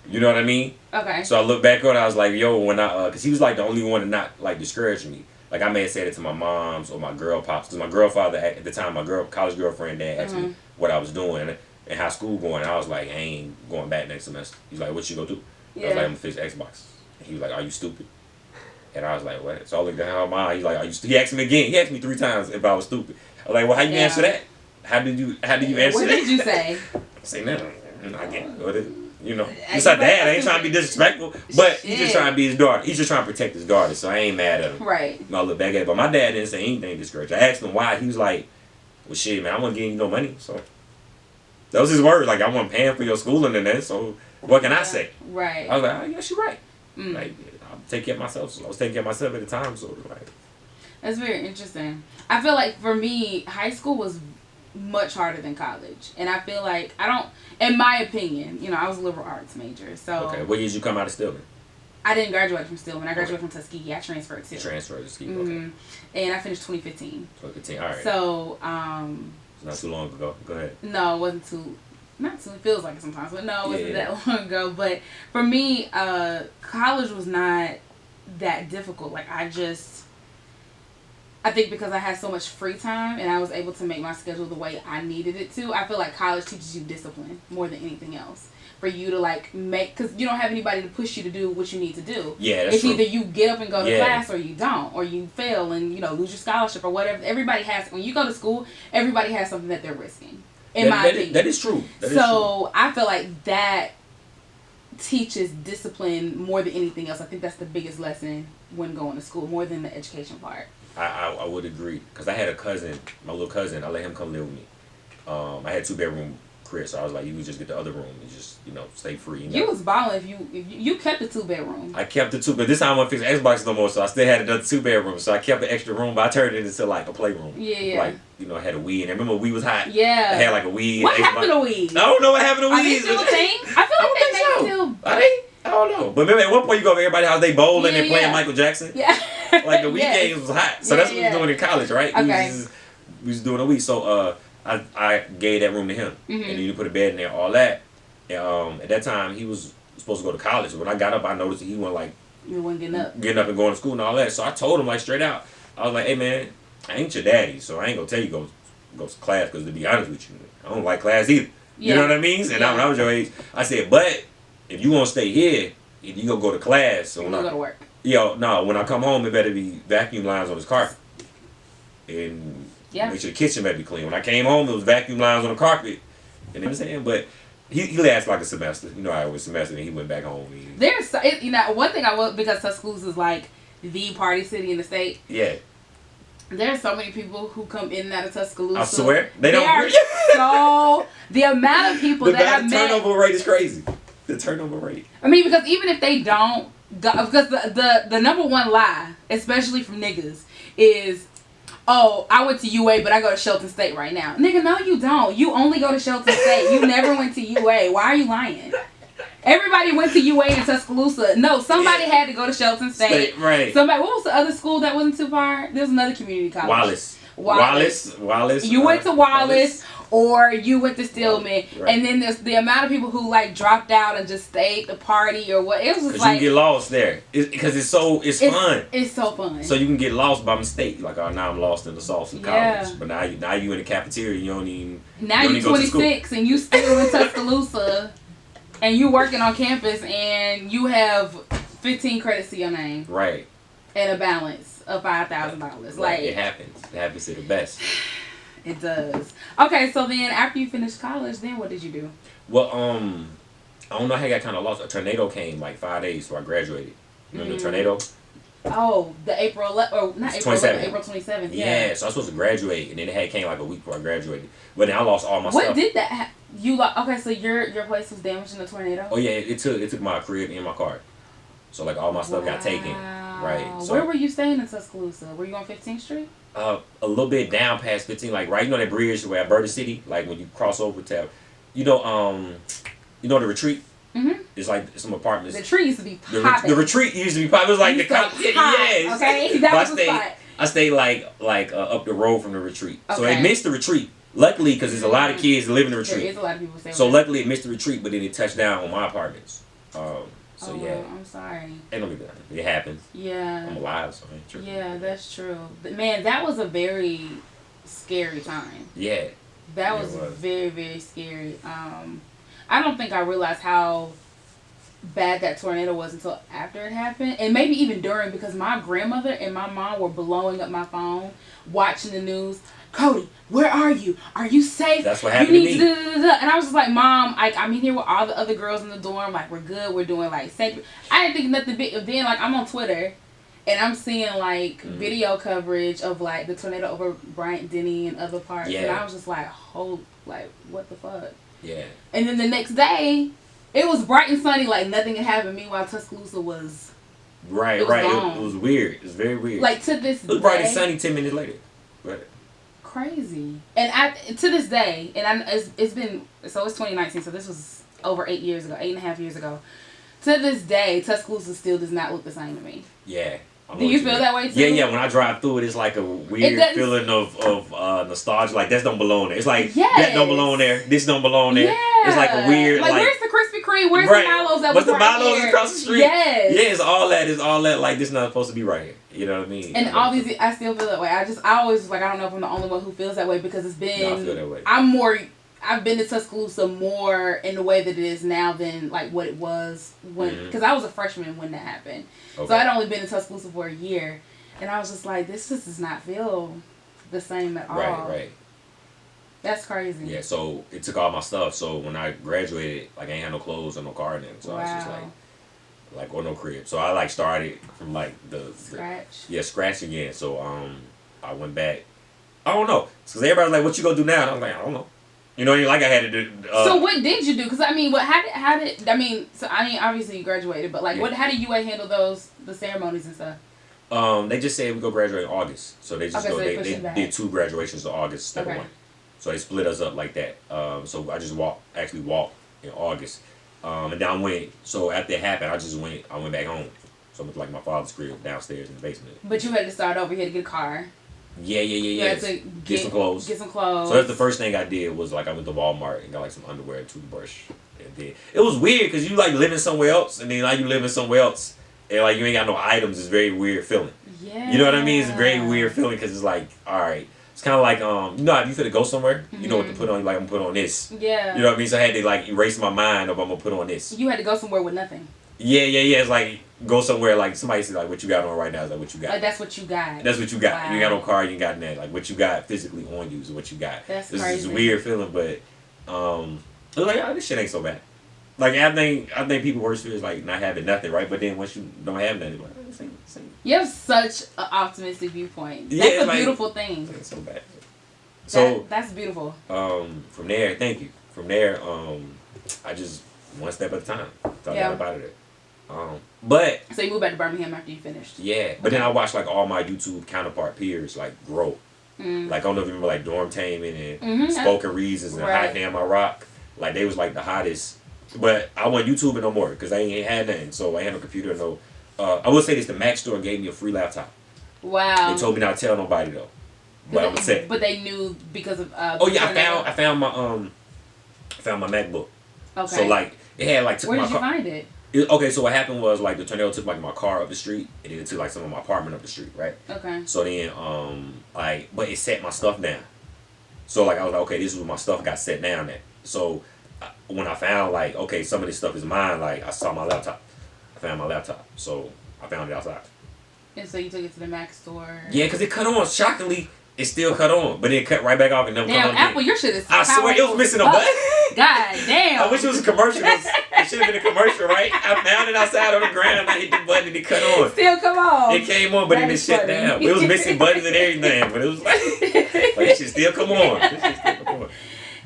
You know what I mean? Okay. So I look back on it, I was like, yo, when I, cause he was like the only one to not like discourage me. Like I may have said it to my moms or my girl pops. Cause my girl father at the time, my college girlfriend dad asked me what I was doing and how school going. I was like, I ain't going back next semester. He's like, what you gonna do? I was like, I'm gonna fix Xbox. And he was like, are you stupid? And I was like, what? So I looked at how mine. He's like, are you? He asked me again. He asked me 3 times if I was stupid. I was like, well, how you answer that? How did you answer that? What did you say? I say nothing. I can't. What is it? You know, it's our dad. I ain't trying to be disrespectful, but he's just trying to be his daughter. He's just trying to protect his daughter, so I ain't mad at him. Right. I look back at it, but my dad didn't say anything discouraging. I asked him why. He was like, well, shit, man, I wasn't giving you no money, so that was his words. Like, I wasn't paying for your schooling and that, so what can I say? Right. I was like, oh, yeah, she's right. Like, I'll take care of myself. So I was taking care of myself at the time, so like. That's very interesting. I feel like for me, high school was much harder than college, and I feel like in my opinion, you know, I was a liberal arts major, so. Okay, what year did you come out of Stillman? I didn't graduate from Stillman. I graduated from Tuskegee. I transferred too. Transferred to Tuskegee. Okay. And I finished 2015. 2015. All right. So it's not too long ago. Go ahead. No, it wasn't too. Not too. It feels like it sometimes, but no, it wasn't that long ago. But for me, college was not that difficult. Like I think because I had so much free time and I was able to make my schedule the way I needed it to, I feel like college teaches you discipline more than anything else. For you to like because you don't have anybody to push you to do what you need to do. Yeah, that's true. It's either you get up and go to class or you don't, or you fail and lose your scholarship or whatever. Everybody has, when you go to school, everybody has something that they're risking. In my opinion, that is true. So I feel like that teaches discipline more than anything else. I think that's the biggest lesson when going to school, more than the education part. I would agree, because I had a cousin, my little cousin. I let him come live with me. I had 2-bedroom crib, so I was like, you would just get the other room and just stay free. You was balling if you kept the 2-bedroom. I kept the 2, but this time I wasn't fixing Xbox no more, so I still had another 2-bedroom. So I kept the extra room, but I turned it into like a playroom. Yeah. Like I had a Wii, and I remember Wii was hot. Yeah. I had like a Wii. What Xbox. happened to Wii? I don't know what happened to Wii. Are they still a thing? I feel like they still. Are they? I don't know. But remember, at one point you go to everybody's house, they bowling and playing Michael Jackson. Yeah. Like the Wii games was hot. So that's what we was doing in college, right? Okay. We was doing a Wii. So I gave that room to him. And then you put a bed in there, all that. And at that time, he was supposed to go to college. When I got up, I noticed that he wasn't like... You weren't getting up. Getting up and going to school and all that. So I told him like straight out. I was like, hey man, I ain't your daddy, so I ain't gonna tell you go to class, because to be honest with you, I don't like class either. You know what I mean? And when I was your age, I said, but if you want to stay here, you gonna go to class. So when I go to work. When I come home, it better be vacuum lines on his carpet. And make sure the kitchen better be clean. When I came home, it was vacuum lines on the carpet. And I'm saying, but he lasted like a semester. You know how it was a semester, and he went back home. There's one thing I will, because Tuscaloosa is like the party city in the state. Yeah. There's so many people who come in and out of Tuscaloosa. I swear. They don't. So the amount of people that I met. The turnover rate is crazy. The turnover rate. I mean, because even if they don't, because the number one lie, especially from niggas, is, oh, I went to UA, but I go to Shelton State right now. Nigga, no, you don't. You only go to Shelton State. You never went to UA. Why are you lying? Everybody went to UA in Tuscaloosa. No, somebody had to go to Shelton State. Right. Somebody. What was the other school that wasn't too far? There's another community college. Wallace. You went to Wallace. Or you went to Stillman, and then there's the amount of people who like dropped out and just stayed to party or what. It was just like you get lost there because it's fun. It's so fun. So you can get lost by mistake. Like, oh, now I'm lost in the sauce of college. But now you in the cafeteria. You don't even. Now you're 26 and you still in Tuscaloosa, and you working on campus and you have 15 credits to your name. Right. and a balance of $5,000. Like it happens. It happens to the best. It does. Okay, so then after you finished college, then what did you do? Well, I don't know how I got kind of lost. A tornado came like 5 days before I graduated. Remember the tornado? Oh, the April 11th, or not April 11th, April 27th. Yeah, so I was supposed to graduate, and then it came like a week before I graduated. But then I lost all my stuff. What did that? Okay, so your place was damaged in the tornado. Oh yeah, it took my crib and my car. So like all my stuff got taken. Right. So, where were you staying in Tuscaloosa? Were you on 15th Street? A little bit down past 15, like right, you know that bridge where Alberta City, like when you cross over to, you know the retreat. Mm-hmm. It's like some apartments. The tree used to be popping. The retreat used to be popping. It was like yes. Okay, that was the spot. I stayed like up the road from the retreat, so Okay. it missed the retreat. Luckily, because there's a lot of kids that live in the retreat. There is a lot of people staying. So luckily, it missed the retreat, but then it touched down on my apartments. So yeah. I'm sorry. Ain't no big deal. It happens. Yeah. I'm alive, so I ain't tripping. Yeah, that's true. But man, that was a very scary time. Yeah. That was very, very scary. I don't think I realized how bad that tornado was until after it happened, and maybe even during, because my grandmother and my mom were blowing up my phone watching the news. Cody, where are you? Are you safe? That's what happened to me. And I was just like, Mom, I'm in here with all the other girls in the dorm. Like, we're good. We're doing like safe. I didn't think nothing big. Then like I'm on Twitter, and I'm seeing like video coverage of like the tornado over Bryant Denny and other parts, and I was just like, what the fuck? Yeah. And then the next day, it was bright and sunny, like nothing had happened. Meanwhile, Tuscaloosa was right. It was weird. It was very weird. Like to this day, it was bright and sunny 10 minutes later. But crazy. And to this day, and it's been, so it's 2019, so this was over 8 years ago, 8.5 years ago. To this day, Tuscaloosa still does not look the same to me. Yeah. Do you feel that way too? Yeah. When I drive through it, it's like a weird feeling of nostalgia. Like, that don't belong there. It's like, that don't belong there. This don't belong there. Yeah. It's like a weird, like where's the Krispy Kreme? Where's the Milo's that was the right Milo's here? across the street? Yes. Yeah, it's all that. Like, this not supposed to be right here. You know what I mean? And obviously, I still feel that way. I always like, I don't know if I'm the only one who feels that way, because it's been. No, I feel that way. I've been to Tuscaloosa more in the way that it is now than like what it was when, because I was a freshman when that happened. Okay. So I'd only been in Tuscaloosa for a year, and I was just like, this just does not feel the same at all. Right. That's crazy. Yeah, so it took all my stuff. So when I graduated, like, I ain't had no clothes or no car or anything. So I was just like, or no crib. So I like started from like scratch again. So I went back. I don't know, because everybody's like, what you gonna do now? And I was like, I don't know. You know, like I had to do. So what did you do? Because I mean, obviously you graduated, but like, how did UA handle the ceremonies and stuff? They just said we go graduate in August. So they just they did 2 graduations in August instead of 1. So they split us up like that. So I just walked in August. And then I went, so after it happened, I went back home. So I went to like my father's crib downstairs in the basement. But you had to start over. You had to get a car. Yeah. You had to get some clothes. So that's the first thing I did was like I went to Walmart and got like some underwear and toothbrush. And then it was weird because you like living somewhere else, and then like you living somewhere else, and like you ain't got no items. It's a very weird feeling. Yeah. You know what I mean? It's a very weird feeling because it's like, all right. It's kind of like, you know, if you finna go somewhere, you know what to put on. Like, I'm gonna put on this. Yeah. You know what I mean? So I had to like erase my mind of I'm gonna put on this. You had to go somewhere with nothing. Yeah. It's like go somewhere like somebody said like what you got on right now is like what you got. Like that's what you got. That's what you got. Wow. You ain't got no car. You ain't got nothing. Like what you got physically on you is what you got. That's this crazy. is a weird feeling, but it was like, oh, this shit ain't so bad. Like I think people worst fear is like not having nothing, right? But then once you don't have nothing, like same. You have such an optimistic viewpoint. That's a beautiful thing. It's so bad. So that's beautiful. From there, thank you. From there, I just one step at a time. So I got up out of there. But so you moved back to Birmingham after you finished. Yeah, but then I watched like all my YouTube counterpart peers like grow. Like I don't know if you remember like Dorm Taming and Spoken Reasons and Hot Damn I Rock. Like they was like the hottest. But I wasn't YouTubing no more because I ain't had nothing. So I ain't had no computer. No. I will say this: the Mac store gave me a free laptop. Wow. They told me not to tell nobody though. But I'm gonna say. But they knew because of. I found my MacBook. Okay. So like it had like Where did you find it? Okay, so what happened was like the tornado took like my car up the street and then it took like some of my apartment up the street, right? Okay. So then but it set my stuff down. So like I was like, okay, this is where my stuff got set down at. So when I found like, okay, some of this stuff is mine, like I saw my laptop. I found my laptop. So I found it outside. And so you took it to the Mac store. Yeah, because it cut on. Shockingly, it still cut on, but it cut right back off and never cut on Damn, again. Apple, your shit is. I swear it was missing a button. God damn. I wish it was a commercial. It should have been a commercial, right? I found it outside on the ground. I hit the button and it cut on. Still come on. It came on, but That it is shut funny. down. It was missing buttons and everything, but it was like it should still come on. This shit still come on.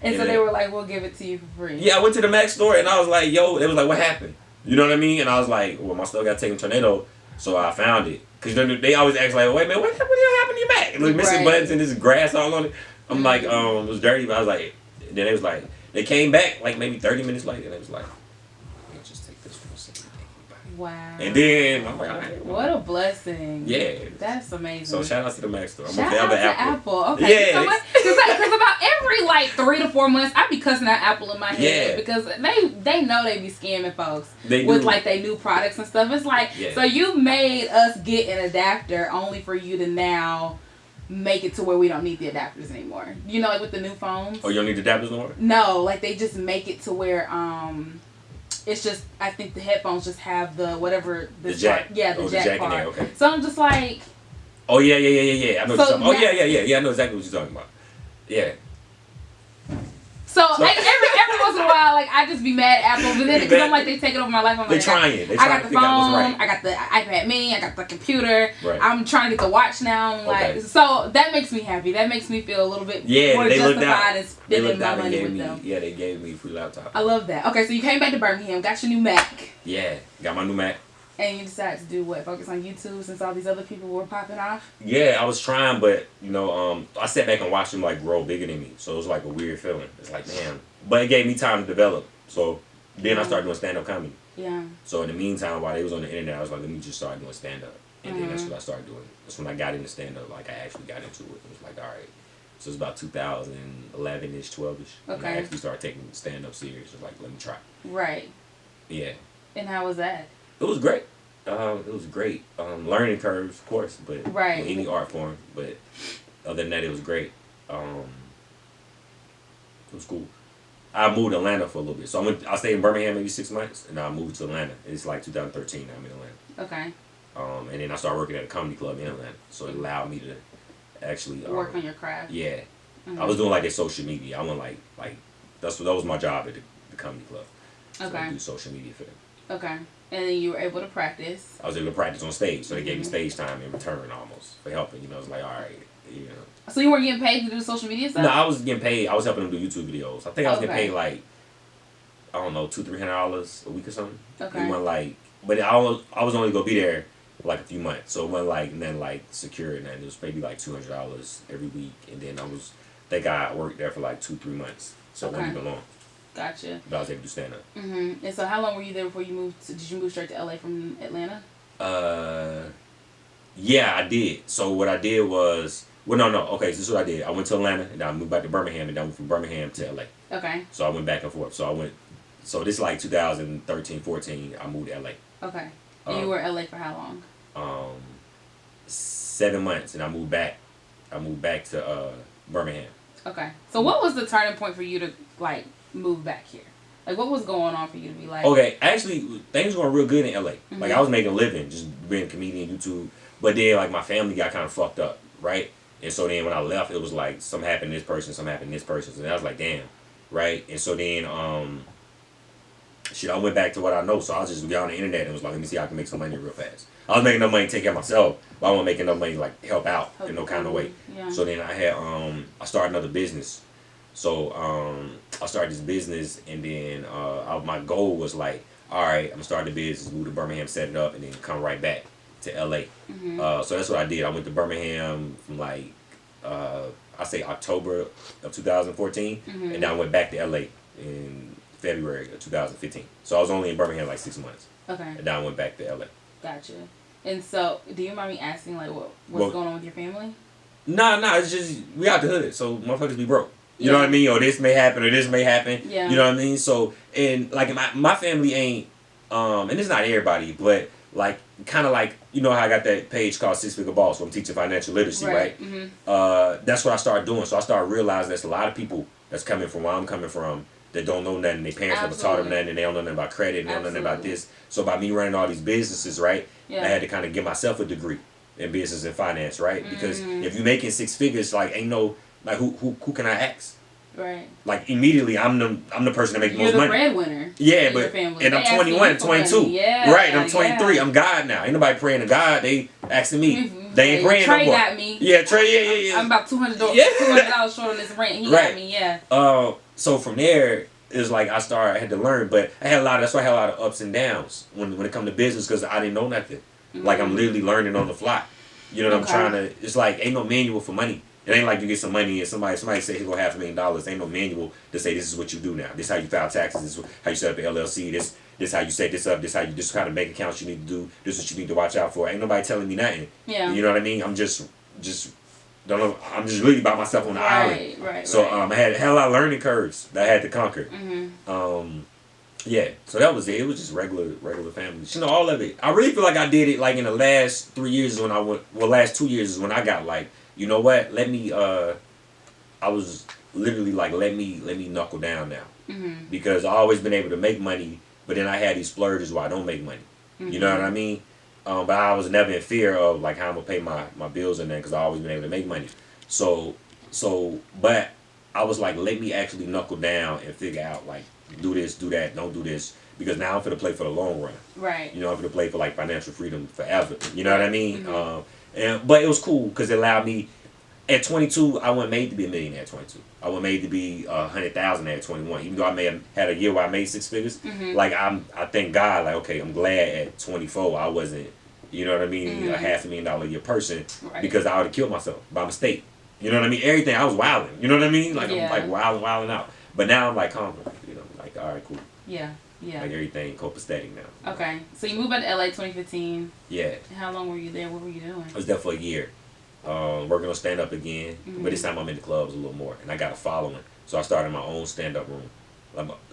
And so they were like, we'll give it to you for free. Yeah, I went to the Mac store and I was like, yo, it was like, what happened? You know what I mean? And I was like, well, my stuff got taken tornado, so I found it. Because they always ask like, wait, man, what the hell happened to your Mac? It was missing buttons and there's grass all on it. I'm like, it was dirty, but I was like, then they was like, they came back like maybe 30 minutes later and they was like, we'll just take this for a second. Wow. And then I'm like, all right. What a blessing. Yeah. That's amazing. So shout out to the Mac store. I'm Shout a fan out of to Apple. Okay. Yeah. Because about every like 3 to 4 months, I be cussing out Apple in my head because they know they be scamming folks with like their new products and stuff. It's like, so you made us get an adapter only for you to now make it to where we don't need the adapters anymore. You know, like with the new phones. Oh, you don't need the adapters no more? No, like they just make it to where it's just, I think the headphones just have the whatever the jack. Yeah, the jack part. In there, okay. So I'm just like, oh yeah. I know what you're talking about. Oh yeah. I know exactly what you're talking about. Yeah. So like, every once in a while, like I just be mad at Apple, but then because I'm like they taking over my life. I'm they like, trying. I got the phone, I got the iPad Mini, I got the computer. Right. I'm trying to get the watch now. I'm like, so that makes me happy. That makes me feel a little bit more justified in spending my money with them. Yeah, they gave me a free laptop. I love that. Okay, so you came back to Birmingham, got your new Mac. Yeah, got my new Mac. And you decided to do what? Focus on YouTube since all these other people were popping off? Yeah, I was trying, but you know, I sat back and watched them like grow bigger than me. So it was like a weird feeling. It's like, damn. But it gave me time to develop. So then I started doing stand-up comedy. Yeah. So in the meantime, while they was on the internet, I was like, let me just start doing stand-up. And then that's what I started doing. That's when I got into stand-up. Like I actually got into it. It was like, all right. So it was about 2011-ish, 12-ish. Okay. And I actually started taking stand-up serious. It was like, let me try. Right. Yeah. And how was that? It was great. It was great. Learning curves, of course, but with any art form. But other than that, it was great. It was cool. I moved to Atlanta for a little bit. So I stayed in Birmingham maybe 6 months, and I moved to Atlanta. It's like 2013 I'm in Atlanta. Okay. And then I started working at a comedy club in Atlanta. So it allowed me to actually... work on your craft. Yeah. I was doing like their social media. I went like that was my job at the comedy club. So I do social media for them. Okay. And then you were able to practice. I was able to practice on stage, so they gave me stage time in return almost for helping. You know, it's like, all right, you know. So you weren't getting paid to do social media stuff? No, I was getting paid. I was helping them do YouTube videos. I think I was getting paid like, I don't know, $200-300 a week or something. Okay. It wasn't like, but I was only gonna be there for like a few months, so it wasn't like nothing like secure and then it was maybe like $200 every week, and then I worked there for like 2-3 months, so it wasn't even long. Gotcha. But I was able to stand up. And so how long were you there before you moved did you move straight to LA from Atlanta? Yeah, I did. So what I did was, okay, so this is what I did. I went to Atlanta, and then I moved back to Birmingham, and then I went from Birmingham to LA. Okay. So I went back and forth. So this is like 2013, 14, I moved to LA. Okay. And you were in LA for how long? 7 months, and I moved back to Birmingham. Okay. So what was the turning point for you to like move back here? Like, what was going on for you to be like... Okay, actually, things were going real good in L.A. Like, I was making a living, just being a comedian, YouTube. But then, like, my family got kind of fucked up, right? And so then when I left, it was like, something happened to this person, something happened to this person. So then I was like, damn, right? And so then, I went back to what I know. So I was just got on the internet and was like, let me see how I can make some money real fast. I was making enough money to take care of myself, but I wasn't making enough money to, like, help out in no kind of way. Yeah. So then I started another business. So I started this business, and then my goal was like, all right, I'm gonna start the business, move to Birmingham, set it up, and then come right back to LA. So that's what I did. I went to Birmingham from like I say October of 2014, and then I went back to LA in February of 2015. So I was only in Birmingham like 6 months. Okay. And then I went back to LA. Gotcha. And so, do you mind me asking like what's going on with your family? Nah, it's just we out the hood, so motherfuckers be broke. You know what I mean? Or this may happen, or this may happen. Yeah. You know what I mean? So, and like my family ain't, and it's not everybody, but like kind of like, you know how I got that page called 6 Figure Boss where I'm teaching financial literacy, right? That's what I started doing. So I started realizing there's a lot of people that's coming from where I'm coming from that don't know nothing. Their parents never taught them nothing, and they don't know nothing about credit, and they don't know nothing about this. So by me running all these businesses, right, I had to kind of give myself a degree. in business and finance, right? Because if you making six figures, like ain't no like who can I ask? Right. Like immediately, I'm the person that makes You're most the money. breadwinner. Yeah, but and I'm 21, 22. Yeah, right, I'm 23. I'm God now. Ain't nobody praying to God. They asking me. They ain't praying Trey no more. got me. Yeah, Trey. Yeah. I'm about $200 short on this rent. He got me. Yeah. So from there, it was like I had to learn, but I had a lot. That's why I had a lot of ups and downs when it come to business because I didn't know nothing. Like I'm literally learning on the fly. You know what I'm trying to? It's like ain't no manual for money. It ain't like you get some money and somebody say here go $500,000. Ain't no manual to say this is what you do now. This is how you file taxes. This is how you set up the LLC. This is how you set this up. This kind of bank accounts you need to do. This is what you need to watch out for. Ain't nobody telling me nothing. Yeah. You know what I mean? I'm just don't know. I'm just really by myself on the island. Right. So I had a lot of learning curves that I had to conquer. Yeah. So that was it. It was just regular family. You know, all of it. I really feel like I did it like in the last 3 years when last 2 years is when I got like, you know what? Let me. I was literally like, let me knuckle down now, because I always been able to make money, but then I had these splurges where I don't make money. You know what I mean? But I was never in fear of like how I'm gonna pay my bills and that because I always been able to make money. So, but I was like, let me actually knuckle down and figure out like, do this, do that, don't do this, because now I'm finna play for the long run. Right. You know, I'm finna play for like financial freedom forever. You know what I mean? But it was cool because it allowed me. At 22, I wasn't made to be a millionaire at 22. I wasn't made to be 100,000 at 21. Even though I may have had a year where I made six figures, like I thank God. Like okay, I'm glad at 24 I wasn't, you know what I mean, a $500,000 a year person, because I would have killed myself by mistake. You know what I mean? Everything I was wilding. You know what I mean? Like I'm like wilding out. But now I'm like calm. You know, like all right, cool. Yeah. Like everything copacetic now. Okay, so you moved back to LA 2015. Yeah. How long were you there? What were you doing? I was there for a year. Working on stand up again, but this time I'm in the clubs a little more, and I got a following. So I started my own stand up room.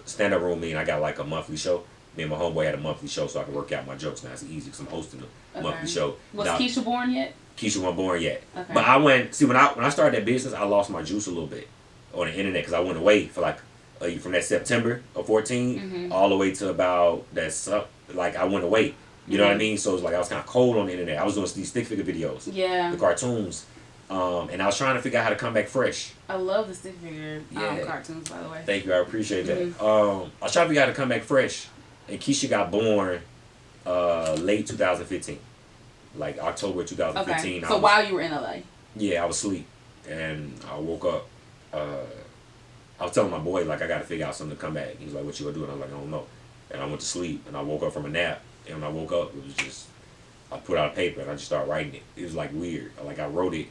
Stand up room meaning I got like a monthly show. Me and my homeboy had a monthly show, so I can work out my jokes now. It's easy because I'm hosting a monthly show. Was now, Keisha born yet? Keisha wasn't born yet. Okay. But I went when I started that business, I lost my juice a little bit on the internet because I went away for like from that September of 14 all the way to about like I went away. You know what I mean? So it's like I was kind of cold on the internet. I was doing these stick figure videos, the cartoons, and I was trying to figure out how to come back fresh. I love the stick figure cartoons, by the way. Thank you, I appreciate that. I was trying to figure out how to come back fresh, and Keisha got born late 2015, like October 2015. Okay. So while you were in LA? Yeah, I was asleep, and I woke up. I was telling my boy like I got to figure out something to come back. He was like, "What you gonna do?" And I was like, "I don't know." And I went to sleep, and I woke up from a nap. And when I woke up, it was just, I put out a paper and I just started writing it. It was like weird. Like I wrote it,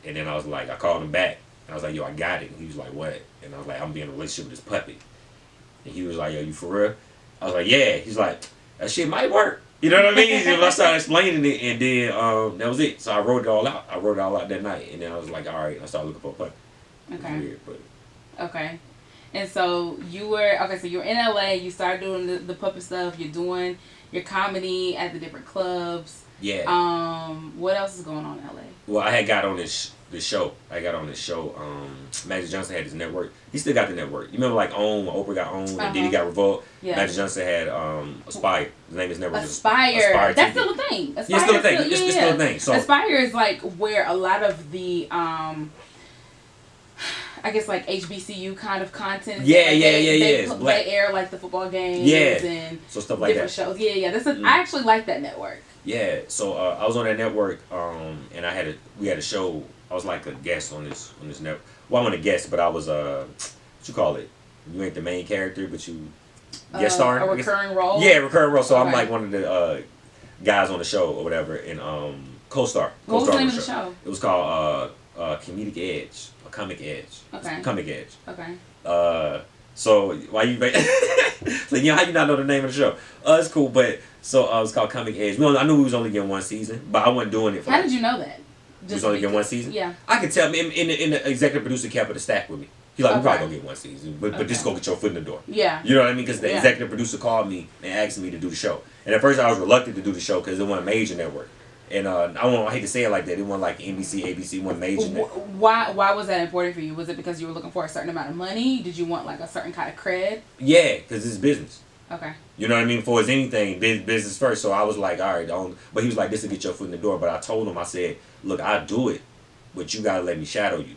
and then I was like, I called him back. And I was like, yo, I got it. And he was like, what? And I was like, I'm being in a relationship with this puppy. And he was like, yo, you for real? I was like, yeah. He's like, that shit might work. You know what I mean? And I started explaining it, and then that was it. So I wrote it all out. I wrote it all out that night. And then I was like, all right. I started looking for a puppy. Okay. Weird, but. Okay. And so you were, so you're in LA, you started doing the puppet stuff, you're doing your comedy at the different clubs. Yeah. What else is going on in LA? Well, I had got on this show. Magic Johnson had his network. He still got the network. You remember like Oprah got OWN, and Diddy got Revolt? Yeah. Magic Johnson had Aspire. His name is network. Aspire. That's still a thing. Aspire it's still a thing. It's still a thing. So Aspire is like where a lot of the I guess like HBCU kind of content. They air like the football games and so stuff like different that. shows. I actually like that network. Yeah, so I was on that network, and we had a show. I was like a guest on this network. Well, I wasn't a guest, but I was what you call it? You ain't the main character, but you guest star. A recurring role. Yeah, recurring role. So I'm like one of the guys on the show or whatever, and co-star. What was the name of the show? It was called Comedic Edge. Comic Edge. Okay. Comic Edge. Okay. So why you so you know how you not know the name of the show? It's cool, but so it was called Comic Edge. I knew we was only getting one season, but I wasn't doing it for. How did you know that? We was only getting one season. Yeah. I could tell. In the executive producer kept it a stack with me. He's like, we probably gonna get one season, but just go get your foot in the door. Yeah. You know what I mean? Because the executive producer called me and asked me to do the show, and at first I was reluctant to do the show because it wasn't a major network. And I hate to say it like that. It wasn't like NBC, ABC, one major. Why was that important for you? Was it because you were looking for a certain amount of money? Did you want like a certain kind of cred? Yeah, because it's business. Okay. You know what I mean? For as anything, business first. So I was like, all right, don't. But he was like, this will get your foot in the door. But I told him, I said, look, I'll do it, but you gotta let me shadow you.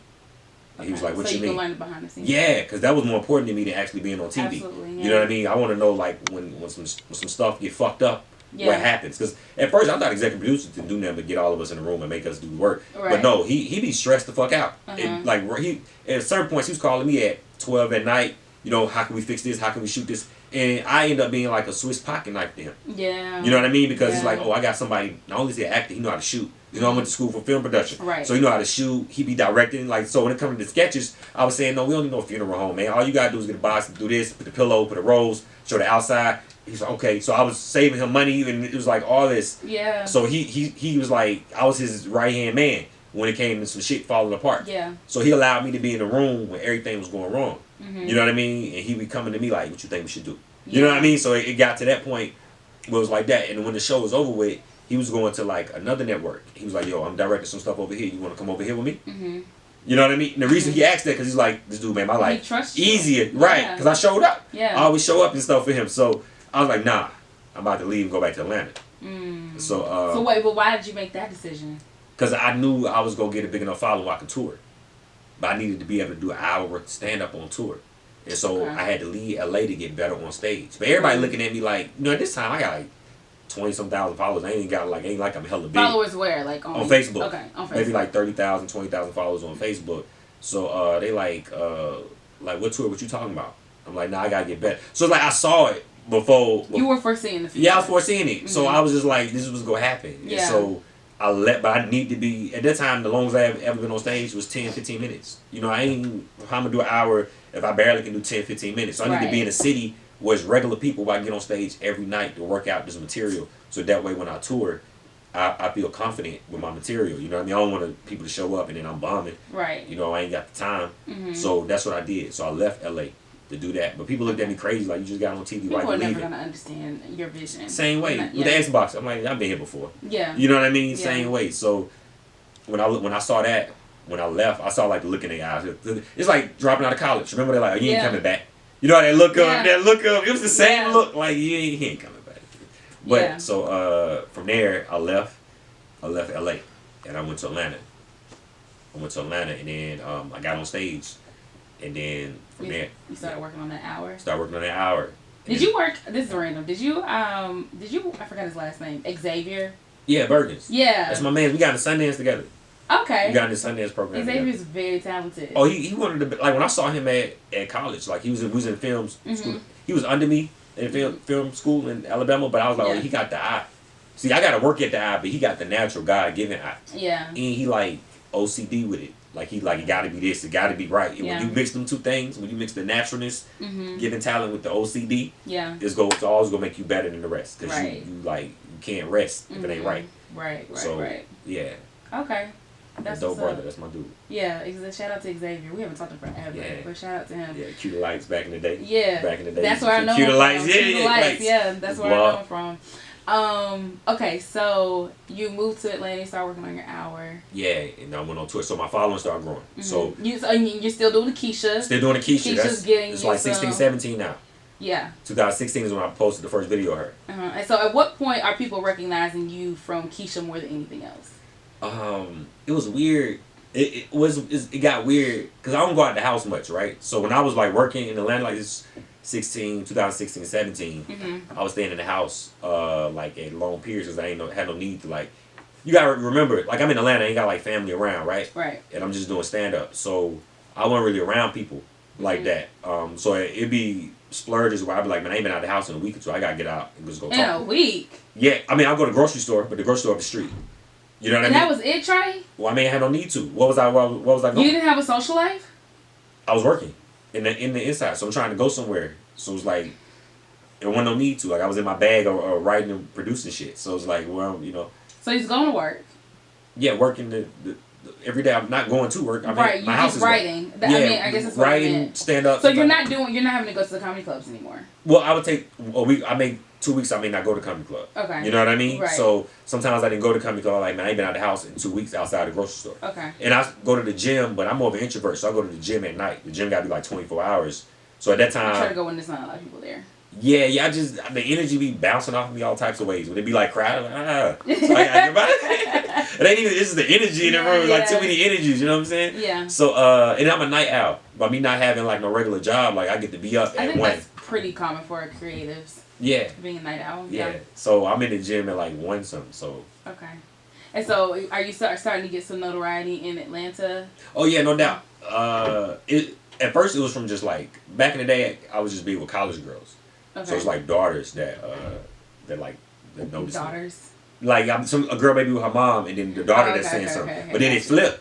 And he was like, what so you mean? Can learn the behind the scenes. Yeah, because that was more important to me than actually being on TV. Absolutely, yeah. You know what I mean? I want to know like when some stuff get fucked up, Yeah. what happens? Because at first I thought executive producers didn't do nothing but get all of us in the room and make us do the work. Right. But no, he be stressed the fuck out. Uh-huh. Like he at certain points he was calling me at 12 at night. You know, how can we fix this? How can we shoot this? And I end up being like a Swiss pocket knife to him. Yeah. You know what I mean? Because it's Yeah. like, oh, I got somebody. Not only is he an actor, he know how to shoot. You know, I went to school for film production. Right. So he know how to shoot. He be directing. Like, so when it comes to the sketches, I was saying, no, we don't need no funeral home, man. All you gotta do is get a box, do this, put the pillow, put the rolls, show the outside. He's like, okay. So I was saving him money, and it was like all this. Yeah. So he was like, I was his right hand man when it came to some shit falling apart. Yeah. So he allowed me to be in the room when everything was going wrong. Mm-hmm. You know what I mean? And he be coming to me like, what you think we should do? You know what I mean? So it got to that point where it was like that. And when the show was over with, he was going to like another network. He was like, yo, I'm directing some stuff over here. You want to come over here with me? Mm-hmm. You know what I mean? And the reason he asked that, because he's like, this dude made my life trusts you. easier. Right. Yeah. Because I showed up. Yeah. I always show up and stuff for him. So I was like, nah, I'm about to leave and go back to Atlanta. So wait, but why did you make that decision? Because I knew I was going to get a big enough following I could tour. But I needed to be able to do an hour worth of stand-up on tour. And so Okay. I had to leave LA to get better on stage. But everybody looking at me like, you know, at this time I got like 20-some thousand followers. I ain't like I'm hella big. Followers where? Like on Facebook. Okay, on Facebook. Maybe like 30,000, 20,000 followers on Facebook. So they like what tour? What you talking about? I'm like, nah, I gotta get better. So it's like I saw it before. You were foreseeing the future. Yeah, I was foreseeing it. Mm-hmm. So I was just like, this was gonna happen. Yeah. And so but I need to be, at that time, the longest I ever been on stage was 10, 15 minutes. You know, how I'm gonna do an hour if I barely can do 10, 15 minutes. So I need to be in a city where it's regular people where I can get on stage every night to work out this material. So that way when I tour, I feel confident with my material. You know what I mean? I don't want people to show up and then I'm bombing. Right. You know, I ain't got the time. Mm-hmm. So that's what I did. So I left LA to do that. But people looked at me crazy like, you just got on TV, why People you are never leaving? gonna understand your vision. Same way with the Xbox. I'm like, I've been here before. Yeah. You know what I mean? Yeah. Same way. So when I saw that, when I left, I saw like the look in their eyes. It's like dropping out of college. Remember they're like, oh, you ain't coming back. You know that look up, that look up. It was the same look. Like he ain't coming back. But so from there I left LA and I went to Atlanta. And then I got on stage. And then from there, you started working on that hour. And Did you work? This is random. Did you? I forgot his last name. Xavier. Yeah, Bergens. Yeah. That's my man. We got in Sundance together. Okay. We got in the Sundance program. Xavier's very talented. Oh, he wanted to be, like when I saw him at college, like we was in film school. He was under me in film school in Alabama, but I was like, oh, he got the eye. See, I got to work at the eye, but he got the natural God-given eye. Yeah. And he like OCD with it. Like it got to be this, it got to be right. And when you mix them two things, when you mix the naturalness, given talent with the OCD, it's always gonna make you better than the rest. Because you can't rest if it ain't right. Right. Yeah. Okay. That's dope brother. That's my dude. Yeah, shout out to Xavier. We haven't talked in forever, but shout out to him. Yeah, Cuter Lights back in the day. Yeah. Back in the day. That's where I know Cuter him Lights. from. Cuter Lights. Yeah, that's where I know him from. Okay, so you moved to Atlanta, you started working on your hour. Yeah, and I went on tour, so my following started growing. So you're still doing the Keisha. Still doing the Keisha. It's like 16, 17 now. Yeah. 2016 is when I posted the first video of her. And so at what point are people recognizing you from Keisha more than anything else? It was weird. It got weird because I don't go out the house much, right? So when I was like working in Atlanta, like this 2016, 17, I was staying in the house like at long periods because I had no need to like. You gotta remember, like I'm in Atlanta, I ain't got like family around, right? Right. And I'm just doing stand up, so I wasn't really around people like that. So it'd be splurges where I'd be like, man, I ain't been out of the house in a week or two. I gotta get out and just go talk. In a week? Yeah, I mean I'll go to the grocery store, but the grocery store up the street. You know what I mean? And that was it, Trey? Well, I mean, I had no need to. What was I doing? You didn't have a social life? I was working in the inside, so I'm trying to go somewhere. So it was like, there wasn't no need to. Like, I was in my bag or writing and producing shit. So it was like, well, you know. So he's going to work? Yeah, working the every day. I'm not going to work. I mean, right, my house is writing. Yeah, I guess that's what I meant. Stand up. So you're not having to go to the comedy clubs anymore? Well, I would take a week. I make 2 weeks. I may not go to comedy club. Okay. You know what I mean? Right. So sometimes I didn't go to comedy club. Like, man, I ain't been out of the house in 2 weeks outside the grocery store. Okay. And I go to the gym, but I'm more of an introvert, so I go to the gym at night. The gym got to be like 24 hours. So at that time, I try to go when there's not a lot of people there. Yeah, I just the energy be bouncing off of me all types of ways. When it be like crowded, like So I gotta get it ain't even. It's just the energy in the room. Like too many energies. You know what I'm saying? Yeah. So and I'm a night owl. By me not having like no regular job, like I get to be up at 1. I think that's pretty common for creatives. Yeah. Being a night owl. Yeah. So I'm in the gym at like 1 something. So. Okay. And so, are you starting to get some notoriety in Atlanta? Oh yeah, no doubt. At first it was from just like back in the day I was just being with college girls. Okay. So it's like daughters that notice daughters. Me. Like a girl maybe with her mom and then the daughter that's saying something. But then it flipped.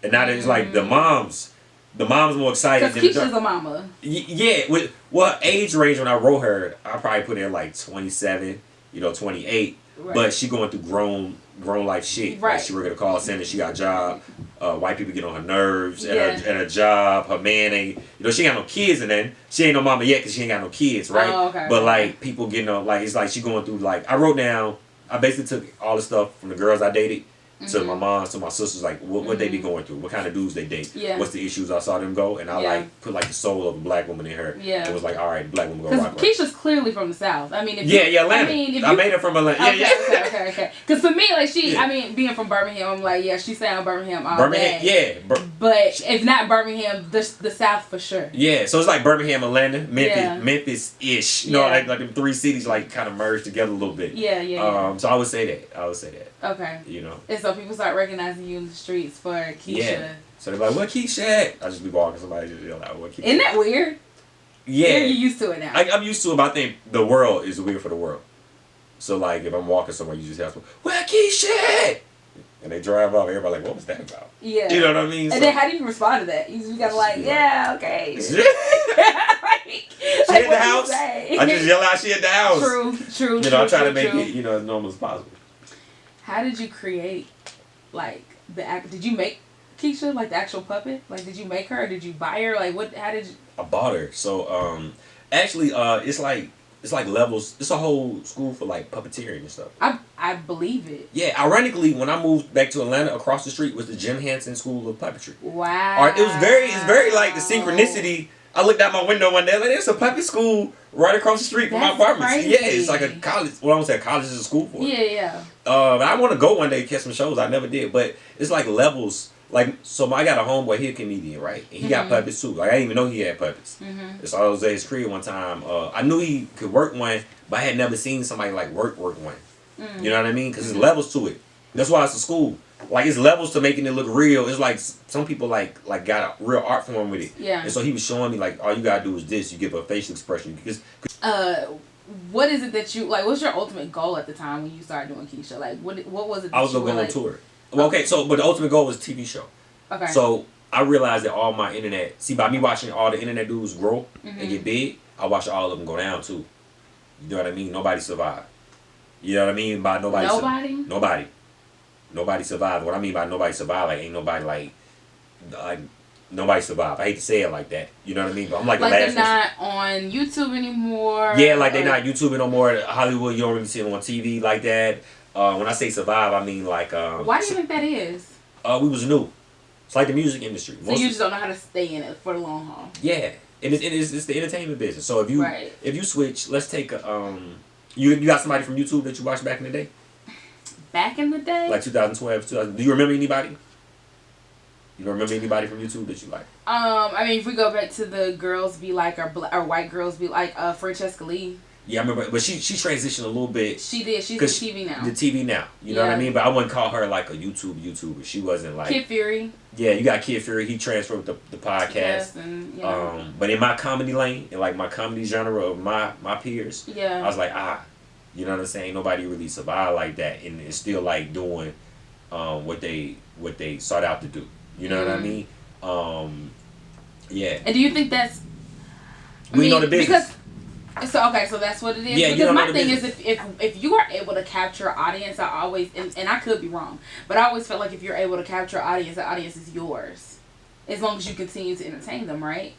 And now it's like the mom's more excited. Because Keisha's a mama. Yeah. Well, age range when I wrote her, I probably put her like 27, 28. Right. But she going through grown life shit. Right. Like she work at a call center. She got a job. White people get on her nerves at her job. Her man ain't, she ain't got no kids and then she ain't no mama yet because she ain't got no kids, right? Oh, okay. But like people getting on, like it's like she going through like I wrote down. I basically took all the stuff from the girls I dated. To my mom, to my sisters, like what they be going through, what kind of dudes they date, what's the issues I saw them go, and I like put like the soul of a black woman in her. Yeah, it was like, all right, black woman go rock. Keisha's clearly from the South. I mean, Atlanta. I made her from Atlanta. Okay. Because for me, like being from Birmingham, I'm like, she sound Birmingham all day. But if not Birmingham, the South for sure. Yeah, so it's like Birmingham, Atlanta, Memphis-ish. Like the 3 cities like kind of merged together a little bit. Yeah. So I would say that. Okay. And so people start recognizing you in the streets for Keisha. Yeah. So they're like, "What Keisha at?" I just be walking, somebody just yell out, "What Keisha?" Isn't that weird? Yeah. You're used to it now. I'm used to it, but I think the world is weird for the world. So like, if I'm walking somewhere, you just have to, "Where Keisha at?" And they drive off. Everybody like, "What was that about?" Yeah. You know what I mean? And then how do you respond to that? You gotta like, okay. She in the house. I just yell out, "She in the house." True. I try to make it, as normal as possible. How did you create, like, did you make Keisha, like, the actual puppet? Like, did you make her or did you buy her? Like, how did you? I bought her. So, actually, it's like levels. It's a whole school for, like, puppeteering and stuff. I believe it. Yeah, ironically, when I moved back to Atlanta, across the street was the Jim Henson School of Puppetry. Wow. It's very, like, the synchronicity. I looked out my window one day, like, there's a puppet school right across the street from my apartment. Crazy. Yeah, it's like a college. Well, I don't say college is a school for it. Yeah. I want to go one day to catch some shows. I never did, but it's like levels. Like, so I got a homeboy, he a comedian, right? And he got puppets too. Like, I didn't even know he had puppets. So I was at his crib one time. I knew he could work one, but I had never seen somebody like work one. You know what I mean? Because there's levels to it. That's why it's a school. Like, it's levels to making it look real. It's like some people like got a real art form with it. Yeah. And so he was showing me, like, all you gotta do is this. You give a facial expression. What is it that you like? What's your ultimate goal at the time when you started doing Keisha? Like, what was it? That I was going on tour. Well, okay, so but the ultimate goal was a TV show. Okay. So I realized that all my internet, by me watching all the internet dudes grow and get big, I watched all of them go down too. You know what I mean? Nobody survived. You know what I mean by nobody? Nobody survived. What I mean by nobody survived, like ain't nobody like nobody survived. I hate to say it like that. You know what I mean? But I'm like the last. They're not on YouTube anymore. Yeah, like they're not YouTubing no more. Hollywood, you don't really see them on TV like that. When I say survive, I mean like. Why do you think that is? We was new. It's like the music industry. So you just don't know how to stay in it for the long haul. Yeah, and it's the entertainment business. So if you switch, let's take you got somebody from YouTube that you watched back in the day. Back in the day? Like 2012, 2000. Do you remember anybody? You don't remember anybody from YouTube that you like? I mean, if we go back to the girls be like, or white girls be like, Francesca Lee. Yeah, I remember, but she transitioned a little bit. She did. She's the TV now. The TV now. You know what I mean? But I wouldn't call her like a YouTuber. She wasn't like Kid Fury. Yeah, you got Kid Fury. He transferred with the podcast. Yes, and but in my comedy lane, in like my comedy genre of my peers, I was like, you know what I'm saying? Nobody really survived like that, and it's still like doing what they sought out to do. You know what I mean? Yeah. And do you think that's? We know the business. So that's what it is. Yeah, because my thing is if you are able to capture an audience, I always and I could be wrong, but I always felt like if you're able to capture an audience, the audience is yours, as long as you continue to entertain them, right?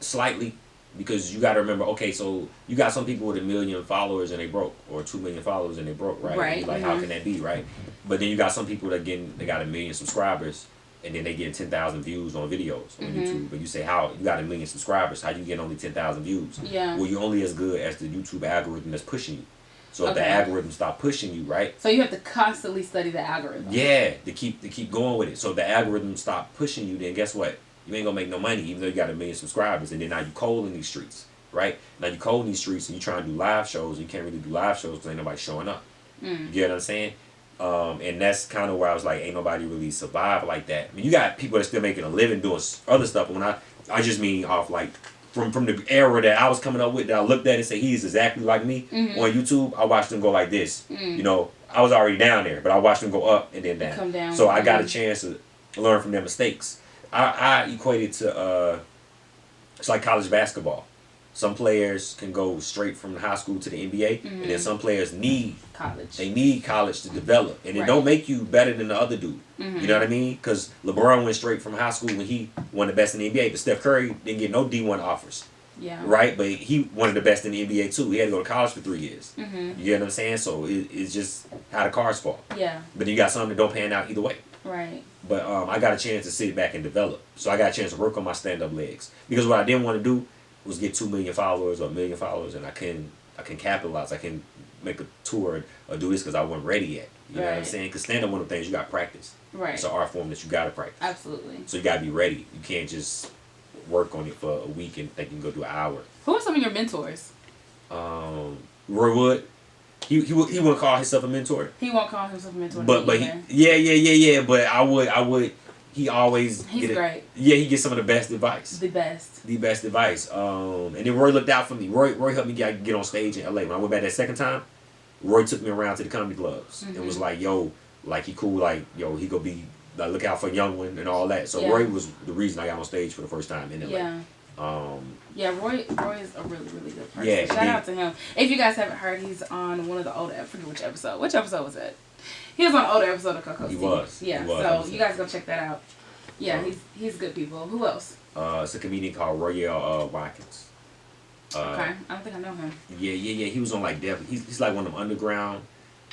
Slightly, because you got to remember. Okay, so you got some people with 1 million followers and they broke, or 2 million followers and they broke, right? Right. And you're like, how can that be, right? But then you got some people that got 1 million subscribers and then they get 10,000 views on videos on Mm-hmm. YouTube. But you say, how you got 1 million subscribers? How you get only 10,000 views? Yeah. Well, you're only as good as the YouTube algorithm that's pushing you. So if the Okay. algorithm stop pushing you, right? So you have to constantly study the algorithm. Yeah, to keep going with it. So if the algorithm stop pushing you, then guess what? You ain't gonna make no money, even though you got 1 million subscribers. And then now you cold in these streets, right? Now you cold in these streets, and you trying to do live shows. And you can't really do live shows because ain't nobody showing up. You get what I'm saying? And that's kind of where I was like, ain't nobody really survive like that. I mean, you got people that still making a living doing other stuff. But when I just mean off like from the era that I was coming up with, that I looked at and said he's exactly like me on YouTube. I watched him go like this. You know, I was already down there, but I watched him go up and then down. Come down. So I got a chance to learn from their mistakes. I equate it to it's like college basketball. Some players can go straight from high school to the NBA, and then some players need college. They need college to develop, and it Right. don't make you better than the other dude. You know what I mean? Because LeBron went straight from high school when he won the best in the NBA, but Steph Curry didn't get no D1 offers, Yeah. right? But he one of the best in the NBA too. He had to go to college for 3 years. Mm-hmm. You get what I'm saying? So it's just how the cards fall. Yeah. But you got some that don't pan out either way. Right. But I got a chance to sit back and develop. So I got a chance to work on my stand-up legs. Because what I didn't want to do was get 2 million followers or 1 million followers, and I can capitalize. I can make a tour or do this because I wasn't ready yet. You know what I'm Right. saying? Because stand-up, one of the things you got to practice. Right. It's an art form that you got to practice. Absolutely. So you got to be ready. You can't just work on it for a week and think you can go do an hour. Who are some of your mentors? Roy Wood, he wouldn't call himself a mentor. He won't call himself a mentor. But either. yeah. But I would. He always He's great. Yeah, he gets some of the best advice. The best. The best advice. And then Roy looked out for me. Roy helped me get on stage in LA. When I went back that second time, Roy took me around to the comedy clubs and was like, "Yo, like he cool. Like yo, he gonna be like look out for a young one and all that." So Yeah. Roy was the reason I got on stage for the first time in LA. Yeah. Yeah, Roy is a really, really good person. Yeah, Shout out to him. If you guys haven't heard, he's on one of the older, I forget which episode. Which episode was it? He was on an older episode of CoCo. He was. Yeah, He was. so you guys go check that out. Yeah, he's good people. Who else? It's a comedian called Royale Watkins. Okay, I don't think I know him. Yeah. He was on like Def. He's like one of them underground.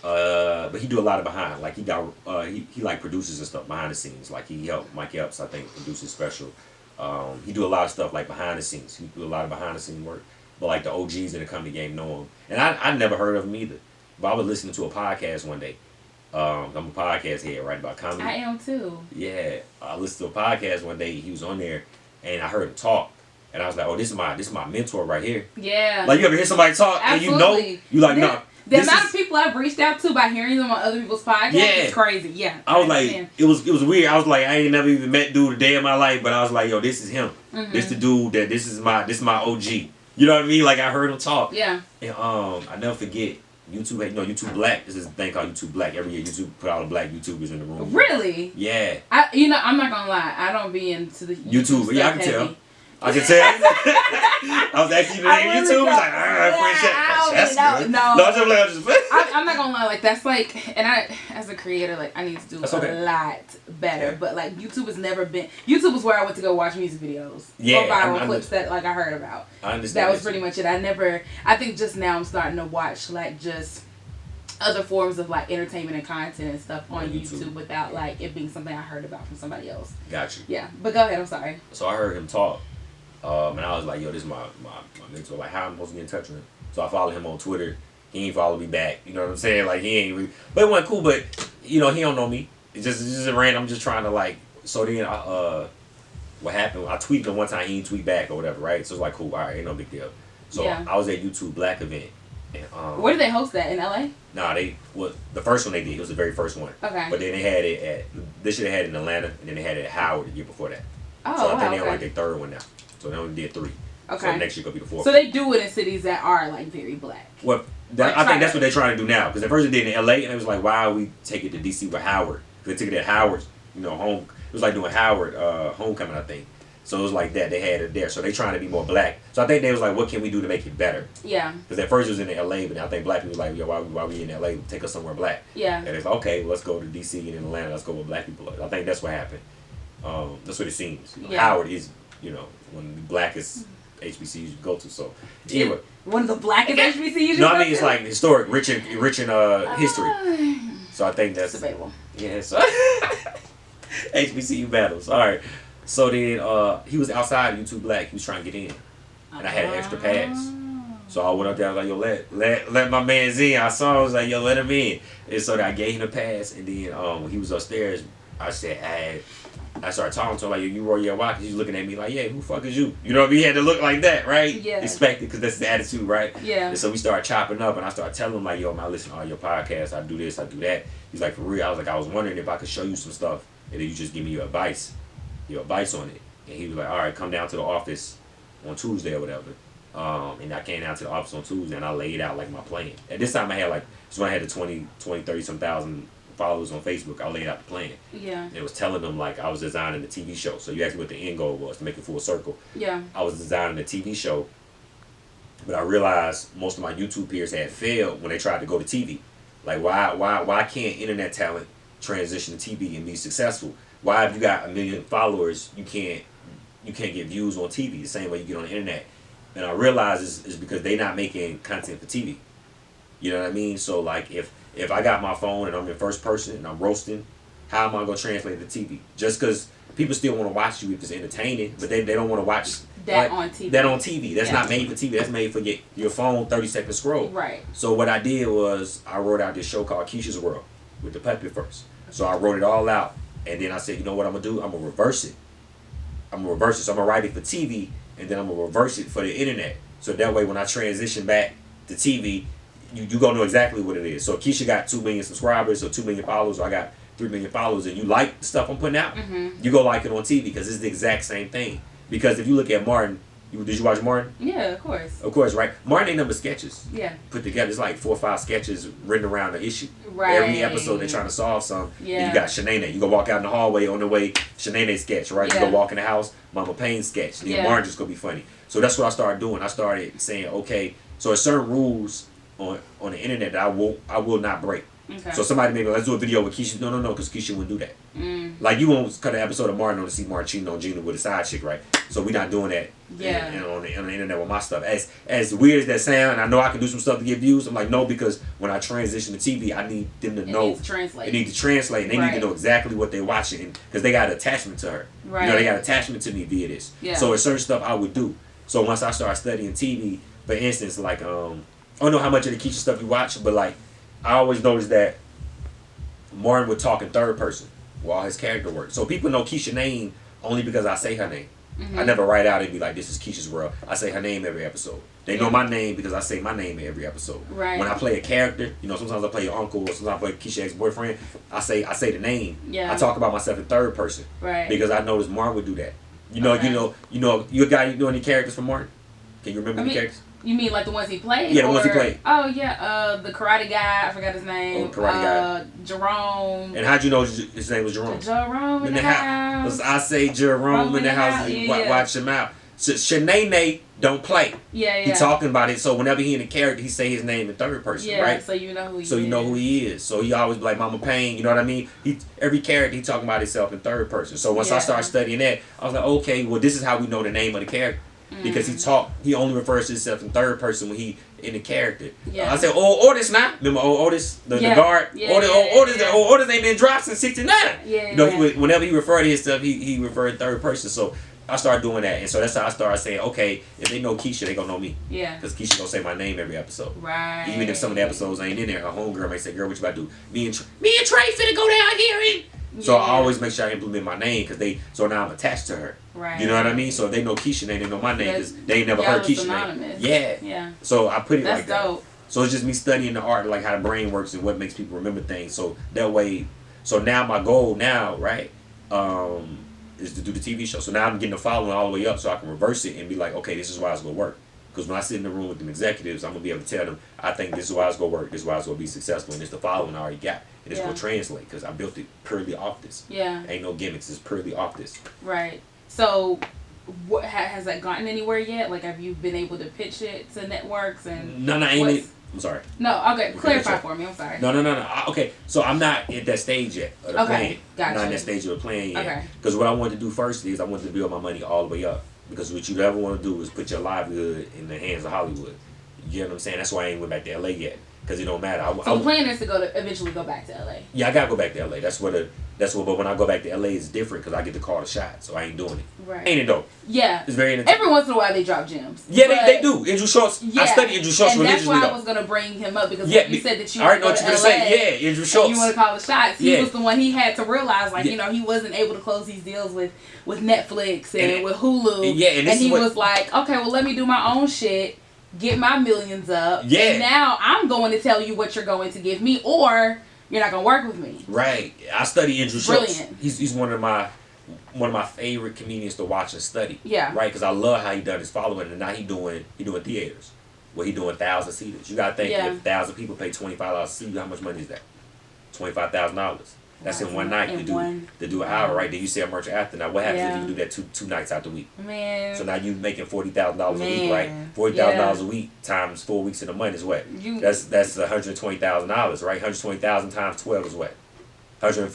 But he do a lot of behind. Like he got he like produces and stuff behind the scenes. Like he helped Mike Epps, I think, produce his special. He do a lot of stuff like behind the scenes. He do a lot of behind the scene work. But like the OGs in the comedy game know him. And I never heard of him either. But I was listening to a podcast one day. I'm a podcast head, right, about comedy. I am too. Yeah, I listened to a podcast one day. He was on there, and I heard him talk, and I was like, "Oh, this is my mentor right here." Yeah. Like you ever hear somebody talk, Absolutely. and you like, no. The amount of people I've reached out to by hearing them on other people's podcasts is crazy. Yeah. I was like, it was weird. I was like, I ain't never even met dude a day in my life, but I was like, yo, this is him. This the dude that this is my OG. You know what I mean? Like I heard him talk. Yeah. And I never forget. YouTube Black. There's this thing called YouTube Black. Every year YouTube put all the black YouTubers in the room. Really? Yeah. I'm not gonna lie. I don't be into the YouTube stuff Yeah, I can heavy. tell. I can tell. I was asking you the name YouTube. It's like, French. No, I'm just playing. I'm not gonna lie, like that's like, and I as a creator, like I need to do a lot better. Yeah. But like YouTube has never been. YouTube is where I went to go watch music videos. Yeah, or viral clips that like I heard about. I understand. That was pretty much it. I think just now I'm starting to watch like just other forms of like entertainment and content and stuff on YouTube without like it being something I heard about from somebody else. Got you. Yeah, but go ahead. I'm sorry. So I heard him talk, and I was like, yo, this is my mentor. Like, how am I supposed to get in touch with him? So I followed him on Twitter. He ain't follow me back. You know what I'm saying? Like he ain't really, but it went cool. But he don't know me. It's just a random. I'm just trying to like. So then what happened? I tweeted him one time. He didn't tweet back or whatever, right? So it's like cool. All right, ain't no big deal. So I was at YouTube Black event. And, where did they host that? In LA? Nah, the first one they did. It was the very first one. Okay. But then they had it at. They should have had it in Atlanta, and then they had it at Howard the year before that. Oh, so I think wow, they on like their third one now. So they only did 3. Okay. So next year gonna be the 4th. So they do it in cities that are like very black. Well, I think that's what they're trying to do now. Because at first they did it in LA, and it was like, why we take it to DC with Howard? Because they took it at Howard's, home. It was like doing Howard homecoming, I think. So it was like that. They had it there. So they trying to be more black. So I think they was like, what can we do to make it better? Yeah. Because at first it was in LA, but I think black people was like, yo, why we in LA? Take us somewhere black. Yeah. And it's like, okay, let's go to DC and in Atlanta. Let's go where black people are. I think that's what happened. That's what it seems. Howard is, one of the blackest HBCUs you go to. So anyway. One of the blackest HBCUs. No, I mean it's like historic, rich in history. So I think that's debatable. Yeah. So HBCU battles. All right. So then he was outside YouTube Black. He was trying to get in, and I had an extra pass. So I went up there. I was like, yo, let my man's in. I saw him. I was like, yo, let him in. And so I gave him the pass. And then when he was upstairs, I said, I started talking to him like, yo, you Roy Watch. He's looking at me like, yeah, who the fuck is you? You know what I mean? He had to look like that, right? Yeah. Expected, because that's the attitude, right? Yeah. And so we started chopping up, and I started telling him like, yo, man, I listen to all your podcasts. I do this, I do that. He's like, for real? I was like, I was wondering if I could show you some stuff, and then you just give me your advice on it. And he was like, all right, come down to the office on Tuesday or whatever. And I came down to the office on Tuesday, and I laid out like my plan. At this time I had like, so when I had the 20, 30 some thousand followers on Facebook, I laid out the plan. Yeah. And it was telling them like I was designing the TV show. So you asked me what the end goal was, to make it full circle. Yeah. I was designing the TV show, but I realized most of my YouTube peers had failed when they tried to go to TV. Like why can't internet talent transition to TV and be successful? Why if you got 1 million followers, you can't get views on TV the same way you get on the internet? And I realized it's because they not making content for TV. You know what I mean? So like if I got my phone and I'm in first person and I'm roasting, how am I gonna translate it to TV? Just because people still want to watch you if it's entertaining, but they don't want to watch that on TV. That on TV. That's not made for TV. That's made for your phone 30-second scroll. Right. So what I did was I wrote out this show called Keisha's World with the puppet first. So I wrote it all out, and then I said, you know what I'm gonna do? I'm gonna reverse it. So I'm gonna write it for TV, and then I'm gonna reverse it for the internet. So that way when I transition back to TV, you gonna know exactly what it is. So Keisha got 2 million subscribers or 2 million followers, or I got 3 million followers, and you like the stuff I'm putting out, you go like it on TV because it's the exact same thing. Because if you look at Martin, did you watch Martin? Yeah, of course. Of course, right? Martin ain't number sketches. Yeah. Put together, it's like 4 or 5 sketches written around the issue. Right. Every episode they're trying to solve something. Yeah. And you got Shanae. You go walk out in the hallway on the way, Shanae sketch, right? Yeah. You go walk in the house, Mama Payne sketch. Then Martin just gonna be funny. So that's what I started doing. I started saying, okay, so there's certain rules on the internet that I will not break. Okay. So somebody maybe, let's do a video with Keisha. No, because Keisha wouldn't do that. Like you won't cut an episode of Martin on to see Martin cheating on Gina with a side chick, right? So we're not doing that. Yeah. And on the internet with my stuff. As weird as that sound, I know I can do some stuff to get views. I'm like, no, because when I transition to TV, I need them to know. It needs to translate. It needs to translate, and they need to know exactly what they're watching, because they got an attachment to her. Right. You know, they got attachment to me via this. Yeah. So it's certain stuff I would do. So once I started studying TV, for instance, like I don't know how much of the Keisha stuff you watch, but like I always noticed that Martin would talk in third person while his character worked. So people know Keisha's name only because I say her name. I never write out and be like, this is Keisha's World. I say her name every episode. They know my name because I say my name in every episode. Right. When I play a character, you know, sometimes I play your uncle, or sometimes I play Keisha's ex-boyfriend, I say the name. Yeah. I talk about myself in third person. Right. Because I noticed Martin would do that. You know, you a guy, you know any characters from Martin? Can you remember any characters? You mean like the ones he played? Yeah, the ones he played. Oh yeah, the karate guy. I forgot his name. Oh, the karate guy. Jerome. And how'd you know his name was Jerome? Jerome in the house. I say Jerome in the house. Yeah. Watch him out. So Shanae don't play. Yeah. He talking about it. So whenever he in a character, he say his name in third person, right? So you know who he is. So you know who he is. So he always be like Mama Payne. You know what I mean? Every character he talking about himself in third person. So once I started studying that, I was like, okay, well this is how we know the name of the character. Because he only refers to himself in third person when he in the character. I said, Otis now. Remember Otis, the guard? Otis ain't been dropped since 69. You know, whenever he referred to his stuff, he referred in third person. So I started doing that. And so that's how I started saying, okay, if they know Keisha, they gonna know me. Yeah. Because Keisha gonna say my name every episode. Right. Even if some of the episodes ain't in there, her homegirl may say, girl, what you about to do? Me and Trey finna go down here and... So I always make sure I implement my name, because so now I'm attached to her. Right. You know what I mean? So if they know Keisha name, they know my name, because they ain't never heard Keisha's name. Yeah. So I put it That's like that. dope. So it's just me studying the art, like how the brain works and what makes people remember things. So that way, so now my goal now, right, is to do the TV show. So now I'm getting the following all the way up, so I can reverse it and be like, okay, this is why it's gonna work. Because when I sit in the room with them executives, I'm gonna be able to tell them, I think this is why it's gonna work, this is why it's gonna be successful, and it's the following I already got. And it's gonna translate, because I built it purely off this. Yeah. Ain't no gimmicks, it's purely off this. Right. So what has that gotten anywhere yet? Like, have you been able to pitch it to networks and? No, ain't. I'm sorry. No, okay. Clarify for me. I'm sorry. No. Okay, so I'm not at that stage yet of the plan. Gotcha. Not in that stage of the plan yet. Okay. Because what I wanted to do first is I wanted to build my money all the way up. Because what you ever want to do is put your livelihood in the hands of Hollywood. You get what I'm saying? That's why I ain't went back to LA yet. because it don't matter. So the plan is to eventually go back to LA. Yeah, I gotta go back to LA. That's what. But when I go back to LA, it's different because I get to call the shot. So I ain't doing it. Right. Ain't it though? Yeah. It's very entertaining. Every once in a while they drop gems. Yeah, they do. Andrew Schultz. Yeah. I study Andrew Schultz and religiously. That's why though. I was gonna bring him up because yeah, you said that you. I already know go what to you're gonna LA say. Yeah, Andrew Schultz. You want to call the shots. He was the one. He had to realize, like, yeah. you know, he wasn't able to close these deals with Netflix and with Hulu. Yeah, and he was like, okay, well, let me do my own shit. Get my millions up. Yeah. And now I'm going to tell you what you're going to give me, or you're not going to work with me. Right. I study Andrew Schultz. Brilliant. He's one of my favorite comedians to watch and study. Yeah. Right, because I love how he done his following, and now he doing theaters. Well, he doing 1,000 seaters. You gotta think if 1,000 people pay $25 a seat, how much money is that? $25,000. That's in one night to do an hour, right? Then you sell merch after. Now, what happens if you do that two nights out the week? Man. So now you making $40,000 a week, right? $40,000 a week times 4 weeks in a month is what? That's $120,000, right? 120,000 times 12 is what? That's a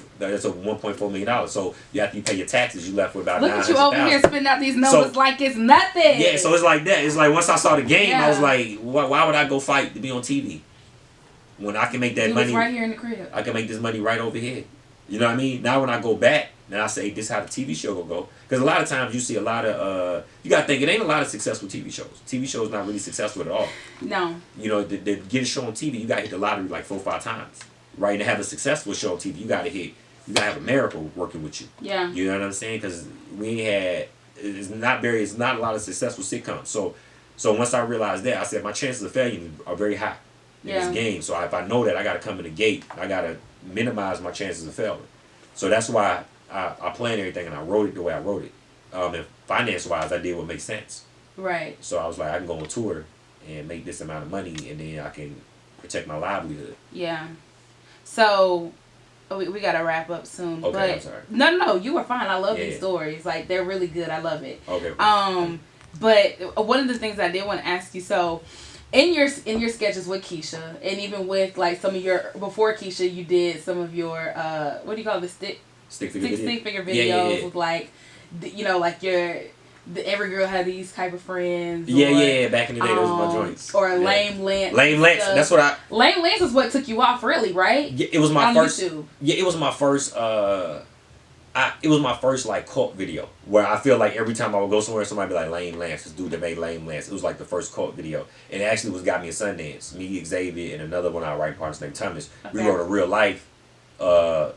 $1.4 million. So after you pay your taxes, you left with about Look at you over here spitting out these numbers like it's nothing. Yeah, so it's like that. It's like once I saw the game, I was like, why would I go fight to be on TV when I can make that money right here in the crib? I can make this money right over here. You know what I mean? Now when I go back, then I say, this is how the TV show will go. Because a lot of times you see a lot of, you got to think, it ain't a lot of successful TV shows. TV shows not really successful at all. No. You know, to get a show on TV, you got to hit the lottery like 4 or 5 times. Right? And to have a successful show on TV, you got to have a miracle working with you. Yeah. You know what I'm saying? Because it's not a lot of successful sitcoms. So once I realized that, I said my chances of failure are very high in this game. So if I know that, I got to come in the gate. I got to minimize my chances of failing. So that's why I planned everything and I wrote it the way I wrote it. And finance-wise, I did what makes sense. Right. So I was like, I can go on tour and make this amount of money, and then I can protect my livelihood. Yeah. So we gotta wrap up soon. Okay, but I'm sorry. No, you were fine. I love these stories. Like, they're really good. I love it. Okay. But one of the things I did want to ask you, so in your sketches with Keisha, and even with like some of your before Keisha, you did some of your what do you call the stick figure videos with like, you know, like every girl had these type of friends. Yeah. Back in the day, those were my joints. Or Lame Lance. Lame Lance. That's what Lame Lance is what took you off, really, right? Yeah, it was my first. YouTube. Yeah, it was my first. It was my first like cult video where I feel like every time I would go somewhere, somebody would be like, Lame Lance, this dude that made Lame Lance. It was like the first cult video, and it actually got me a Sundance. Me, Xavier, and another one I write partner named Thomas. Okay. We wrote a real life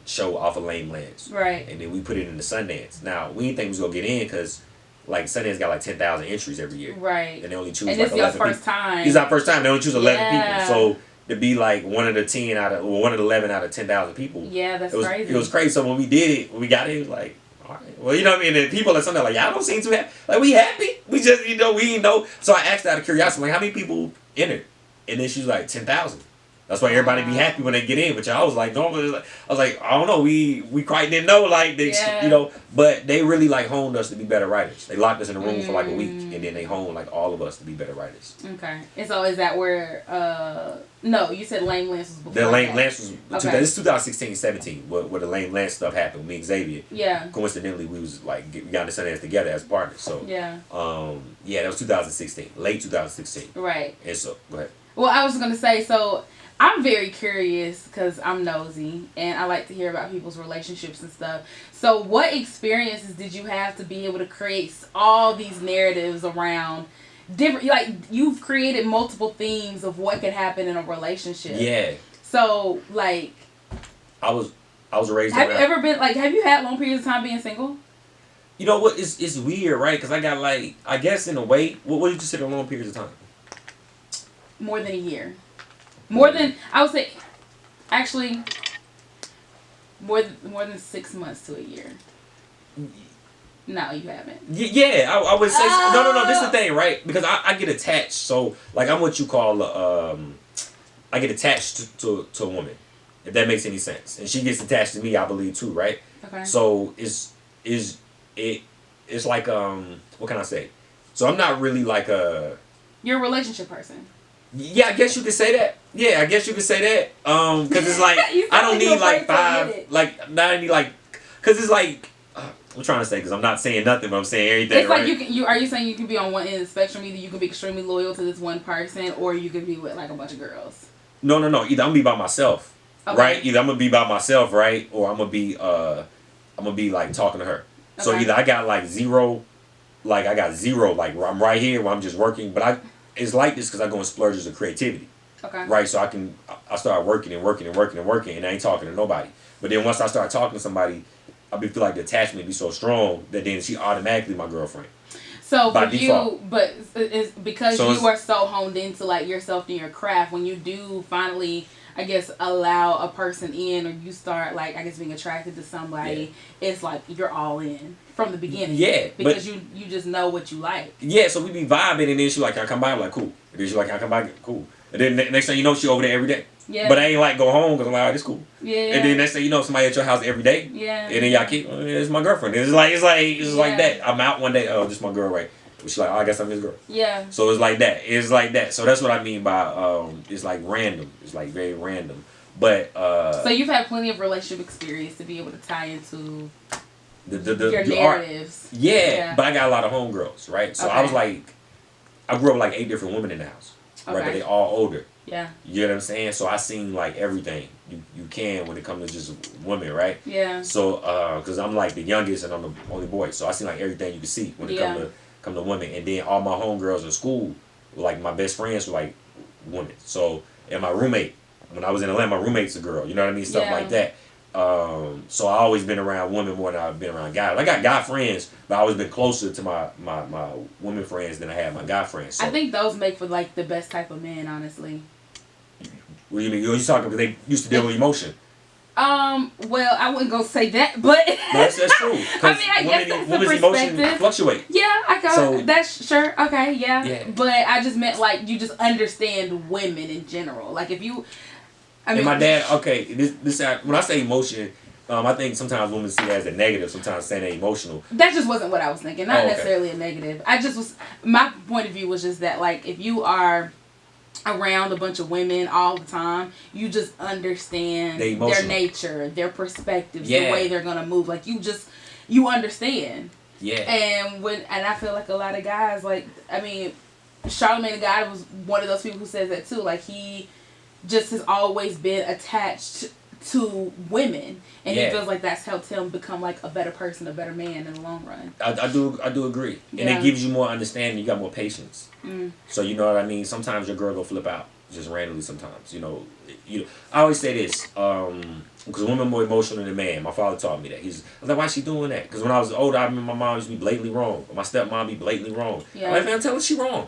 show off of Lame Lance. Right. And then we put it in the Sundance. Now we didn't think we was gonna get in because like Sundance got like 10,000 entries every year. Right. And they only choose and like 11 people. And this is your first time. It's our first time. They only choose 11 people. So to be like one of the 11 out of 10,000 people. Yeah, that's crazy. It was crazy. So when we did it, when we got it was like, all right. Well, you know what I mean? And people are something like, y'all don't seem too happy. Like, we happy. We just, we didn't know. So I asked out of curiosity, like, how many people entered? And then she was like, 10,000. That's why everybody be happy when they get in. But y'all was like, don't. I was like, I don't know. We quite didn't know, like, you know. But they really like honed us to be better writers. They locked us in a room for like a week, and then they honed like all of us to be better writers. Okay. And so is that where? No, you said Lame Lance was before. The Lame Lance was. Okay. This is 2016, 17, where the Lame Lance stuff happened. Me and Xavier. Yeah. Coincidentally, we was like we got into Sundance together as partners. So yeah. Yeah, that was 2016, late 2016. Right. And so go ahead. Well, I was gonna say so. I'm very curious because I'm nosy and I like to hear about people's relationships and stuff. So what experiences did you have to be able to create all these narratives around different, like you've created multiple themes of what could happen in a relationship. Yeah. So like. I was raised Have you ever been, like, have you had long periods of time being single? You know what, it's weird, right? Because I got like, I guess in a way, what do you consider long periods of time? More than a year. More than, I would say, actually, more than 6 months to a year. No, you haven't. Yeah, I would say, no, this is the thing, right? Because I get attached, so, like, I'm what you call, I get attached to a woman, if that makes any sense. And she gets attached to me, I believe, too, right? Okay. So, it's like, what can I say? So, I'm not really like a... You're a relationship person. Yeah, I guess you could say that. Yeah, I guess you could say that. Cause it's like I don't need like 5, like not any like, cause it's like I'm trying to say, cause I'm not saying nothing, but I'm saying everything. It's like are you saying you can be on one end of the spectrum? Either you can be extremely loyal to this one person, or you can be with like a bunch of girls. No. Either I'm gonna be by myself, Okay. right? Either I'm gonna be by myself, right, or I'm gonna be like talking to her. So Okay. either I got like zero, like I'm right here where I'm just working, but it's like this because I go in splurges of creativity, Okay. right? So I start working and I ain't talking to nobody. But then once I start talking to somebody, feel like the attachment be so strong that then she automatically my girlfriend. So by for default. you, but it's because So you are so honed into like yourself and your craft. When you do finally, I guess, allow a person in, or you start like I guess being attracted to somebody, it's like you're all in from the beginning. Yeah, because you just know what you like. Yeah, so we be vibing, and then she like, "Can I come by?" I'm like, "Cool." And then she like, "Can I come by?" Cool. And then next thing you know, she over there every day. Yeah. But I ain't like go home because I'm like, "Alright, it's cool." Yeah. And then next thing you know, somebody at your house every day. Yeah. And then y'all keep, it's my girlfriend. It's like Yeah. that. I'm out one day, oh, this my girl, right? She's like, oh, I guess I'm his girl. Yeah. So it's like that. It's like that. So that's what I mean by it's like random. It's like very random. But so you've had plenty of relationship experience to be able to tie into the your narratives. Art. Yeah, but I got a lot of homegirls, right? So I was like, I grew up with like 8 different women in the house, right? But they all older. Yeah. You know what I'm saying? So I seen like everything you can when it comes to just women, right? Yeah. So because I'm like the youngest and I'm the only boy, so I seen like everything you can see when it come to women. And then all my homegirls in school, like my best friends were like women. So and my roommate, when I was in Atlanta, my roommate's a girl. You know what I mean? Stuff like that. So I always been around women more than I've been around guys. I got guy friends, but I always been closer to my women friends than I had my guy friends. So. I think those make for like the best type of men, honestly. What do you mean? You talking because they used to deal with emotion. Well, I wouldn't go say that, but that's true. I mean, I guess that's the women's perspective. Emotion fluctuate. Yeah, I go. So, that's sure. Okay, yeah. But I just meant like you just understand women in general. Like if you, I mean, and my dad. Okay, this when I say emotion, I think sometimes women see it as a negative. Sometimes saying they're emotional. That just wasn't what I was thinking. Not necessarily a negative. I just was. My point of view was just that like if you are around a bunch of women all the time, you just understand their nature, their perspectives, the way they're gonna move. Like you understand. Yeah. And I feel like a lot of guys, like I mean, Charlamagne the God was one of those people who says that too. Like he just has always been attached to women, and he feels like that's helped him become like a better person, a better man in the long run. I do agree, and it gives you more understanding. You got more patience. So you know what I mean. Sometimes your girl go flip out just randomly. Sometimes I always say this because women are more emotional than man. My father taught me that. I was like, why is she doing that? Because when I was older, I remember my mom used to be blatantly wrong. My stepmom be blatantly wrong. I'm like, man, tell her she wrong.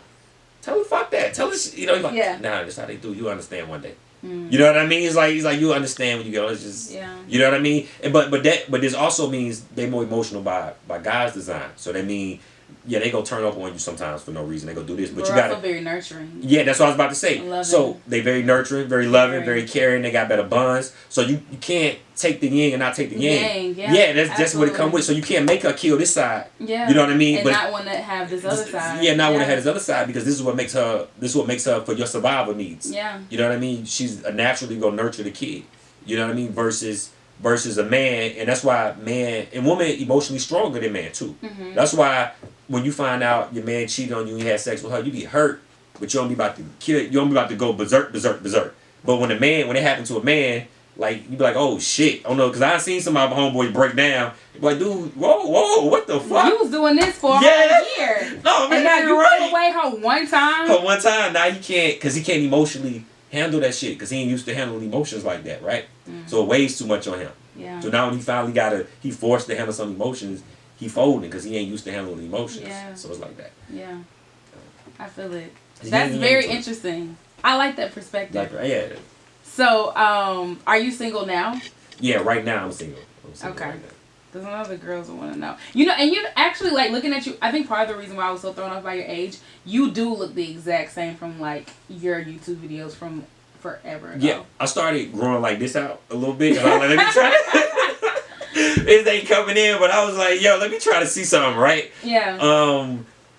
Tell her fuck that. Tell her he's like, nah, that's how they do. You understand one day. You know what I mean? He's like you understand when you go. It's just you know what I mean. And but this also means they more emotional by God's design. So that mean they go turn up on you sometimes for no reason. They go do this, but you got very nurturing. Yeah, that's what I was about to say. So they very nurturing, very loving, very caring. They got better bonds. So you can't take the yin and not take the yang. Yeah, that's what it come with. So you can't make her kill this side. Yeah, you know what I mean. And but not want to have this other side. Yeah, not want to have this other side because this is what makes her. This is what makes her for your survival needs. Yeah, you know what I mean. She's naturally gonna nurture the kid. You know what I mean. Versus a man, and that's why man and woman emotionally stronger than man too. That's why when you find out your man cheated on you and you had sex with her, you be hurt, but you don't be about to kill. You don't be about to go berserk. But when it happened to a man, like you be like, oh shit, oh no, because I seen some of my homeboys break down. Like, dude, whoa, what the fuck? You was doing this for a year. No, man, and now you run away her one time. Now he can't, because he can't emotionally handle that shit, because he ain't used to handling emotions like that, right? So it weighs too much on him. Yeah. So now when he finally he forced to handle some emotions, he folding because he ain't used to handling emotions. Yeah. So it's like that. Yeah. I feel it. That's very interesting. I like that perspective. Yeah. So, are you single now? Yeah, right now I'm single. Okay. Right, because other girls will want to know. And you actually, like, looking at you, I think part of the reason why I was so thrown off by your age, you do look the exact same from, like, your YouTube videos from forever ago. Yeah, I started growing like this out a little bit. And I was like, let me try it ain't coming in, but I was like, yo, let me try to see something, right? Yeah.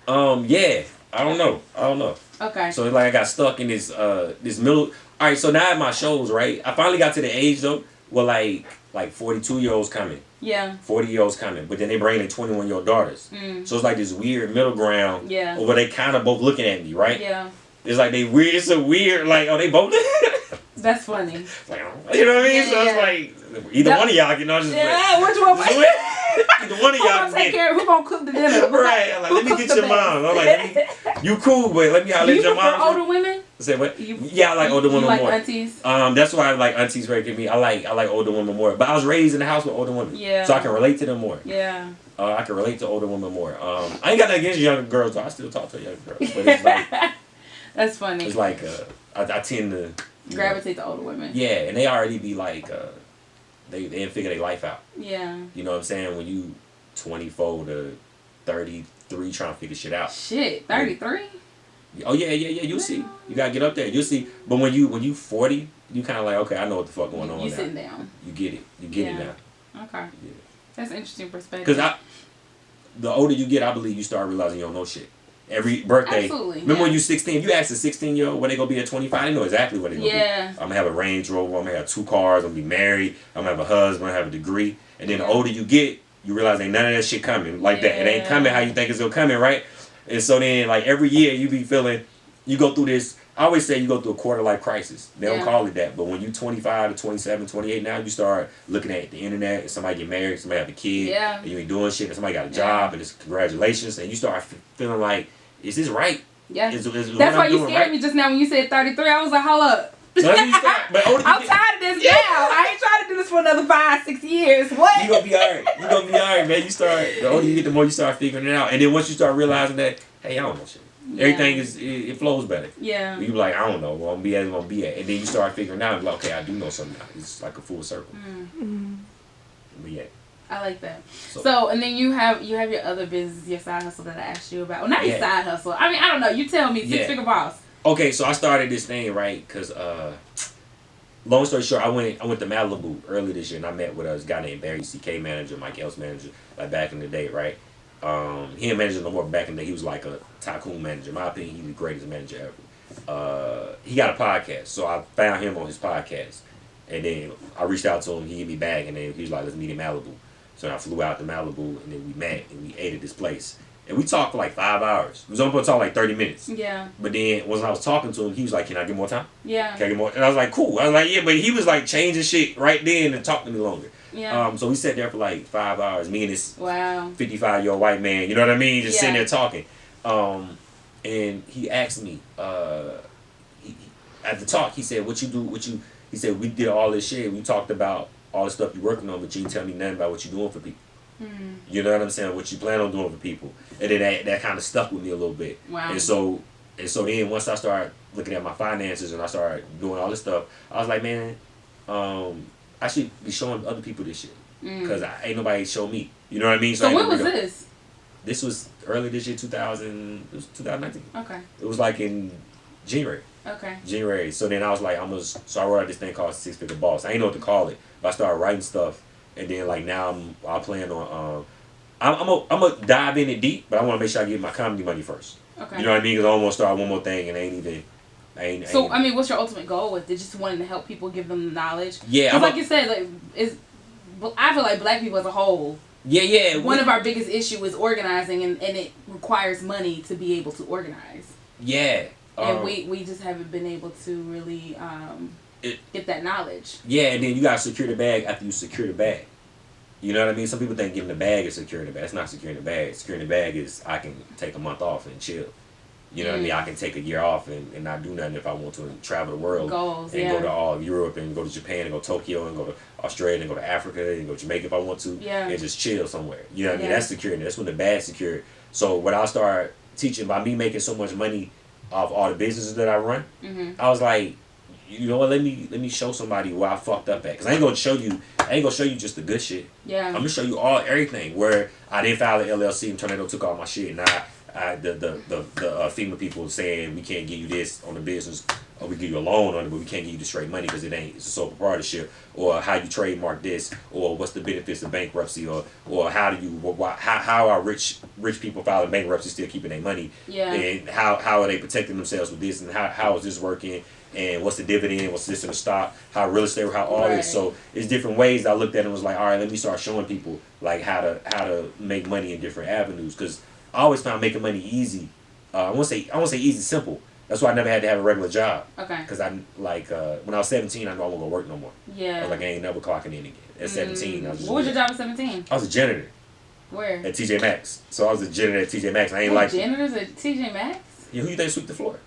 Yeah. I don't know. Okay. So like I got stuck in this middle. All right. So now at my shows, right? I finally got to the age though where like 42-year-olds coming. Yeah. 40-year-olds coming, but then they bring their 21-year-old daughters. So it's like this weird middle ground. Yeah. Where they kind of both looking at me, right? Yeah. It's like they weird. It's a weird like, oh, they both. That's funny. Like, you know what I mean? Yeah, So it's like either one of y'all, you know, just which one? either one of Who y'all gonna take care? Who gonna cook the dinner? Right. I'm like, let me get your mom. I'm like, you cool, but let me holler at your mom. Older women? Say what? Yeah, I like older women like more. Aunties? That's why I like aunties very give me. I like older women more. But I was raised in the house with older women. Yeah. So I can relate to them more. Yeah. I can relate to older women more. I ain't got nothing against younger girls, though. I still talk to younger girls. But it's like that's funny. It's like I tend to gravitate to older women. Yeah, and they already be like they didn't figure their life out. Yeah. You know what I'm saying? When you 24 to 33 trying to figure shit out. Shit, 33? Oh yeah. You'll see. You gotta get up there. You'll see. But when you 40, you kind of like, okay, I know what the fuck going on. You now. sitting down. You get it. You get it now. Okay. Yeah. That's an interesting perspective. Because the older you get, I believe you start realizing you don't know shit. Every birthday. Absolutely. Remember when you 16? You ask a 16-year-old where they gonna be at 25. They know exactly what they gonna be. I'm gonna have a Range Rover. I'm gonna have 2 cars. I'm gonna be married. I'm gonna have a husband. I'm gonna have a degree. And then the older you get, you realize ain't none of that shit coming like that. It ain't coming how you think it's gonna come in, right? And so then, like every year, you be feeling, you go through this. I always say you go through a quarter life crisis. They don't call it that, but when you 25 to 27, 28 now, you start looking at the internet and somebody get married, somebody have a kid, and you ain't doing shit, and somebody got a job, and it's congratulations, and you start feeling like, is this right? Yeah. Is that's why you scared me just now when you said 33. I was like, hold up. So I'm tired of this now. I ain't trying to do this for another 5-6 years. What? You gonna be alright. You gonna be alright, man. The older you get, the more you start figuring it out, and then once you start realizing that, hey, I don't know shit. Everything it flows better. Yeah. You be like, I don't know. Well, I'm gonna be as I'm gonna be at, and then you start figuring out, like, okay, I do know something now. It's like a full circle. Mm-hmm. But yeah. I like that. So and then you have your other business, your side hustle that I asked you about. Well, not your side hustle. I mean, I don't know. You tell me. 6-figure boss. Okay, so I started this thing right because, long story short, I went to Malibu early this year and I met with a guy named Barry, CK manager, Mike Else manager, like back in the day, right? He ain't manager no more. Back in the day, he was like a tycoon manager. In my opinion, he's the greatest manager ever. He got a podcast, so I found him on his podcast, and then I reached out to him. He gave me back, and then he was like, "Let's meet in Malibu." So I flew out to Malibu, and then we met and we ate at this place. And we talked for like 5 hours. We was only supposed to talk like 30 minutes. Yeah. But then once I was talking to him, he was like, "Can I get more time?" Yeah. Can I get more? And I was like, "Cool." I was like, "Yeah," but he was like changing shit right then and talking to me longer. Yeah. So we sat there for like 5 hours, me and this 55-year-old white man, you know what I mean? Just sitting there talking. And he asked me, at the talk, he said, he said, "We did all this shit. We talked about all the stuff you're working on, but you didn't tell me nothing about what you're doing for people." Mm. You know what I'm saying? What you plan on doing for people. And then that kind of stuck with me a little bit. Wow. And so then once I started looking at my finances and I started doing all this stuff, I was like, man, I should be showing other people this shit. Because ain't nobody show me. You know what I mean? So when was this? This was early this year, 2019. Okay. It was like in January. Okay. January. So then I was like, so I wrote out this thing called 6-Figure Boss. I ain't know what to call it. But I started writing stuff. And then like now I plan on, I'm gonna dive in it deep, but I want to make sure I get my comedy money first. Okay. You know what I mean? Because I almost start one more thing and So I mean, what's your ultimate goal with it? Just wanting to help people, give them the knowledge. Yeah. Because like you said, I feel like black people as a whole. Yeah. One of our biggest issue is organizing, and it requires money to be able to organize. Yeah. And we just haven't been able to really get that knowledge. Yeah, and then you gotta secure the bag after you secure the bag. You know what I mean? Some people think giving the bag is securing the bag. It's not securing the bag. Securing the bag is I can take a month off and chill. You know what I mean? I can take a year off and not do nothing if I want to and travel the world. Go to all of Europe and go to Japan and go to Tokyo and go to Australia and go to Africa and go to Jamaica if I want to. Yeah. And just chill somewhere. You know what I mean? That's security. That's when the bag's secured. So what I start teaching by me making so much money off all the businesses that I run, I was like, you know what? Let me show somebody where I fucked up at. Cause I ain't gonna show you just the good shit. Yeah. I'm gonna show you everything where I didn't file an LLC and Tornado took all my shit. And the FEMA people saying we can't give you this on the business, or we give you a loan on it, but we can't give you the straight money because it's a sole proprietorship, or how you trademark this, or what's the benefits of bankruptcy, or how are rich people filing bankruptcy still keeping their money, and how are they protecting themselves with this, and how is this working, and what's the dividend, what's this in the stock, how real estate, how all this. So it's different ways that I looked at it and was like, all right, let me start showing people like how to make money in different avenues, because I always found making money easy. I won't say easy, simple. That's why I never had to have a regular job. Okay. Because I like when I was 17, I knew I wasn't gonna work no more. Yeah. I was like, I ain't never clocking in again. At 17, I was just. What was your job at 17? I was a janitor. Where? At TJ Maxx. So I was a janitor at TJ Maxx. I ain't like janitors at TJ Maxx? Yeah, who you think sweep the floor?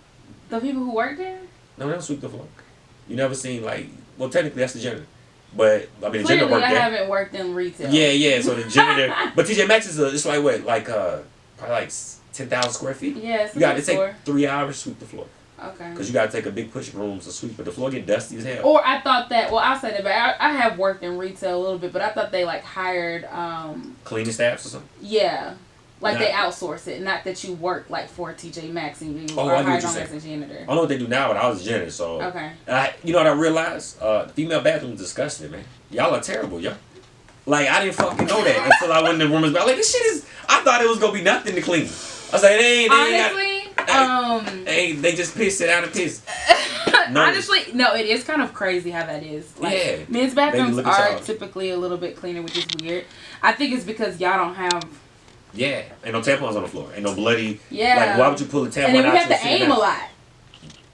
The people who work there? No, they don't sweep the floor. You never seen like well technically that's the janitor. But I mean the Clearly, janitor worked there. I haven't worked in retail. Yeah, so the janitor but TJ Maxx is it's like what, like probably like 10,000 square feet? Yeah, it's you got to floor. take 3 hours to sweep the floor. Okay. Because you got to take a big push broom to sweep, but the floor get dusty as hell. Or I thought that, well, I'll say that, but I have worked in retail a little bit, but I thought they like hired cleaning staffs or something? Yeah. Like Nah. they outsource it, not that you work like for TJ Maxx and you Oh, are I get what hired you're on saying. as a janitor. I don't know what they do now, but I was a janitor, so. Okay. You know what I realized? The female bathroom is disgusting, man. Y'all are terrible, y'all. Like, I didn't fucking know that until I went in the women's bathroom. Like, this shit is, I thought it was going to be nothing to clean. I was like, they just piss it out and piss. No. Honestly, no, it is kind of crazy how that is. Like, yeah. men's bathrooms look at are y'all. typically a little bit cleaner, which is weird. I think it's because y'all don't have. Yeah, ain't no tampons on the floor. Ain't no bloody. Yeah. Like, why would you pull a tampon out? And then we have your to aim a lot.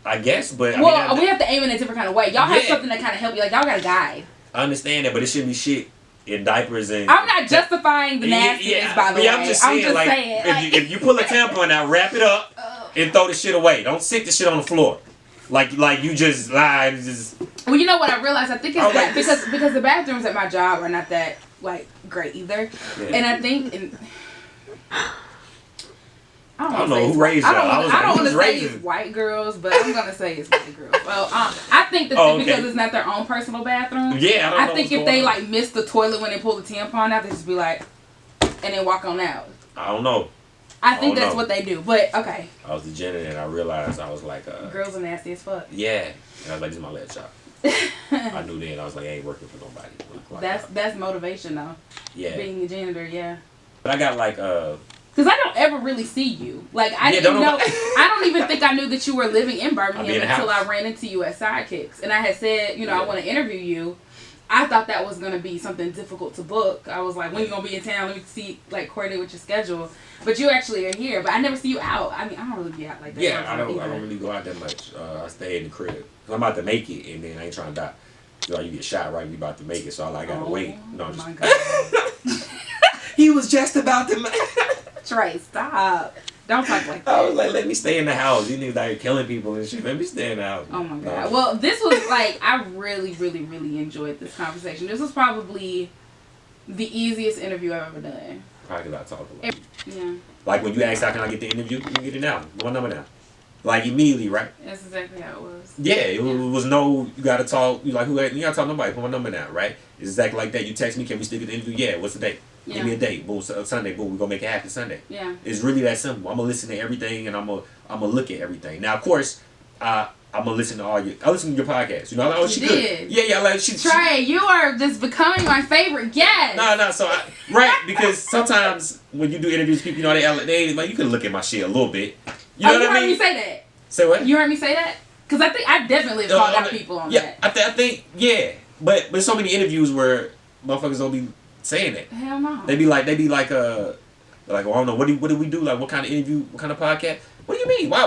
I guess, but Well, we have to aim in a different kind of way. Y'all have Yeah. something that kind of help you. Like, y'all got a guide. I understand that, but it shouldn't be shit in diapers and. I'm not justifying the nastiness, by the way. I'm just saying, like, if you pull a tampon out, wrap it up and throw the shit away. Don't stick the shit on the floor. Like you just lie and just. Well, you know what I realized? I think it's Oh, that like because the bathrooms at my job are not that like great either, and I think. I don't know who raised y'all. I don't want to say raising? it's white girls, but I'm gonna say it's white girls. Well, I think that because it's not their own personal bathroom. Yeah, I don't know think if they like miss the toilet when they pull the tampon out, they just be like, and then walk on out. I don't know. I think that's what they do. But okay. I was the janitor and I realized I was like, girls are nasty as fuck. Yeah, and I was like, this is my last job. I knew then. I was like, I ain't working for nobody. That's motivation though. Yeah. Being a janitor, yeah. But I got like Because I don't ever really see you. Like, I didn't know. I don't even think I knew that you were living in Birmingham until I ran into you at Sidekicks. And I had said, I want to interview you. I thought that was going to be something difficult to book. I was like, when you going to be in town? Let me see, like, coordinate with your schedule. But you actually are here. But I never see you out. I mean, I don't really be out like that. Yeah, I don't really go out that much. I stay in the crib. Cause I'm about to make it, and then I ain't trying to die. So you get shot right when you about to make it, so I gotta wait. No, I'm my just... God. He was just about to make Trey, stop. Don't talk like that. I was like, let me stay in the house. You niggas out here killing people and shit. Let me stay in the house. Oh my God. Well, this was like, I really, really, really enjoyed this conversation. This was probably the easiest interview I've ever done. Probably because I talk a lot. Yeah. Like when you asked how can I get the interview, you can get it now. What number now? Like immediately, right? That's exactly how it was. Yeah, it was no, you gotta talk, you gotta talk to nobody, put my number down, right? It's exactly like that. You text me, can we stick at the interview? Yeah, what's the date? Yeah. Give me a date. Boom, Sunday, boom, we're gonna make it happen Sunday. Yeah. It's really that simple. I'm gonna listen to everything and I'm gonna look at everything. Now, of course, I'm gonna listen to I listen to your podcast. You know, like, oh, she good. Yeah, like she. Trey, you are just becoming my favorite guest. No, so right, because sometimes when you do interviews, people, they like, you can look at my shit a little bit. You know what I mean? You heard me say that. Say what? You heard me say that? Because I think I definitely have called out people on that. I think, yeah. But there's so many interviews where motherfuckers don't be saying that. Hell no. They be like, well, I don't know, what do we do? Like, what kind of interview, what kind of podcast? What do you mean? Why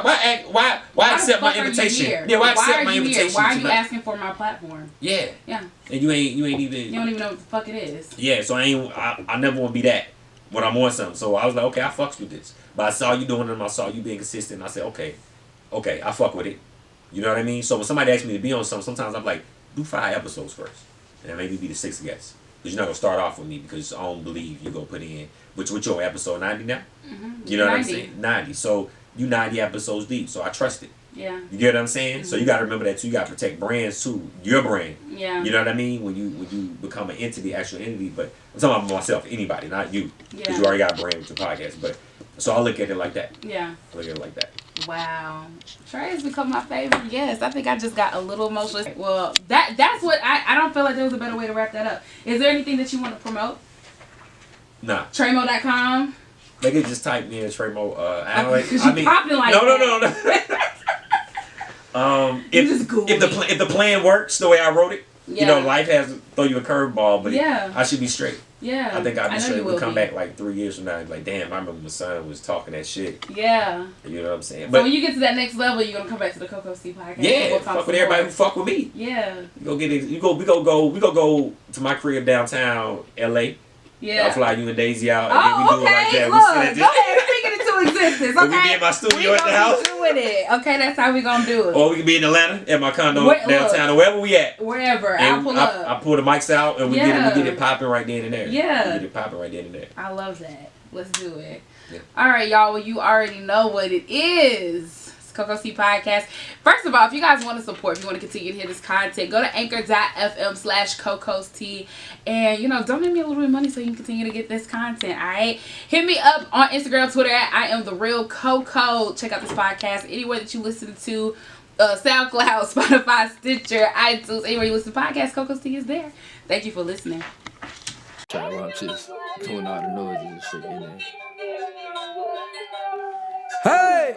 accept my invitation? Yeah, why accept my invitation? Why are you asking for my platform? Yeah. Yeah. And you ain't even. You don't even know what the fuck it is. Yeah, so I never want to be that when I'm on something. So I was like, okay, I fucks with this. But I saw you doing it, I saw you being consistent. I said, okay, I fuck with it. You know what I mean? So when somebody asks me to be on something, sometimes I'm like, do 5 episodes first. And then maybe be the 6th guest. Because you're not going to start off with me because I don't believe you're going to put in, which you're on episode 90 now? Mm-hmm. You know 90. What I'm saying? 90. So you 90 episodes deep. So I trust it. Yeah. You get what I'm saying? Mm-hmm. So you got to remember that too. You got to protect brands too. Your brand. Yeah. You know what I mean? When you become an entity, actual entity. But I'm talking about myself, anybody, not you. Because you already got a brand with your podcast. But so I look at it like that. Yeah. I look at it like that. Wow. Trey has become my favorite guest. I think I just got a little emotional. Well, that's what I don't feel like there was a better way to wrap that up. Is there anything that you want to promote? Nah. TreyMoe.com. They could just type me in Trey Moe. Popping like no. If the plan works the way I wrote it, yeah. Life has to throw you a curveball, but yeah. I should be straight. Yeah. I think I'll be know straight. you We will come be. back like 3 years from now and be like, damn, I remember my son was talking that shit. Yeah. You know what I'm saying? So But when you get to that next level, you're gonna come back to the CoCo C podcast. yeah, We'll talk fuck with some everybody more. who fuck with me. Yeah. You go get it. We gonna go to my crib downtown LA. Yeah. I'll fly you and Daisy out, and Oh, then we do okay. it like that. Look, We sit go ahead, speak it into existence. We Okay. be in my studio we at the gonna house. be doing it. Okay, that's how we gonna do it. Or we can be in Atlanta at my condo Wait, downtown, look. or wherever we at. Wherever. And I'll pull up. I pull the mics out and we Yeah. get it popping right then and there. Yeah. We get it popping right then and there. I love that. Let's do it. Yeah. All right, y'all. Well, you already know what it is. It's CoCo C Podcast. First of all, if you guys want to support, if you want to continue to hear this content, go to anchor.fm/CoCo's and, you know, donate me a little bit of money so you can continue to get this content, all right? Hit me up on Instagram, Twitter at I am the real CoCo. Check out this podcast anywhere that you listen to. SoundCloud, Spotify, Stitcher, iTunes, anywhere you listen to podcasts, CoCo's Tea is there. Thank you for listening. Try while I'm just doing all the noises and shit in there. Hey!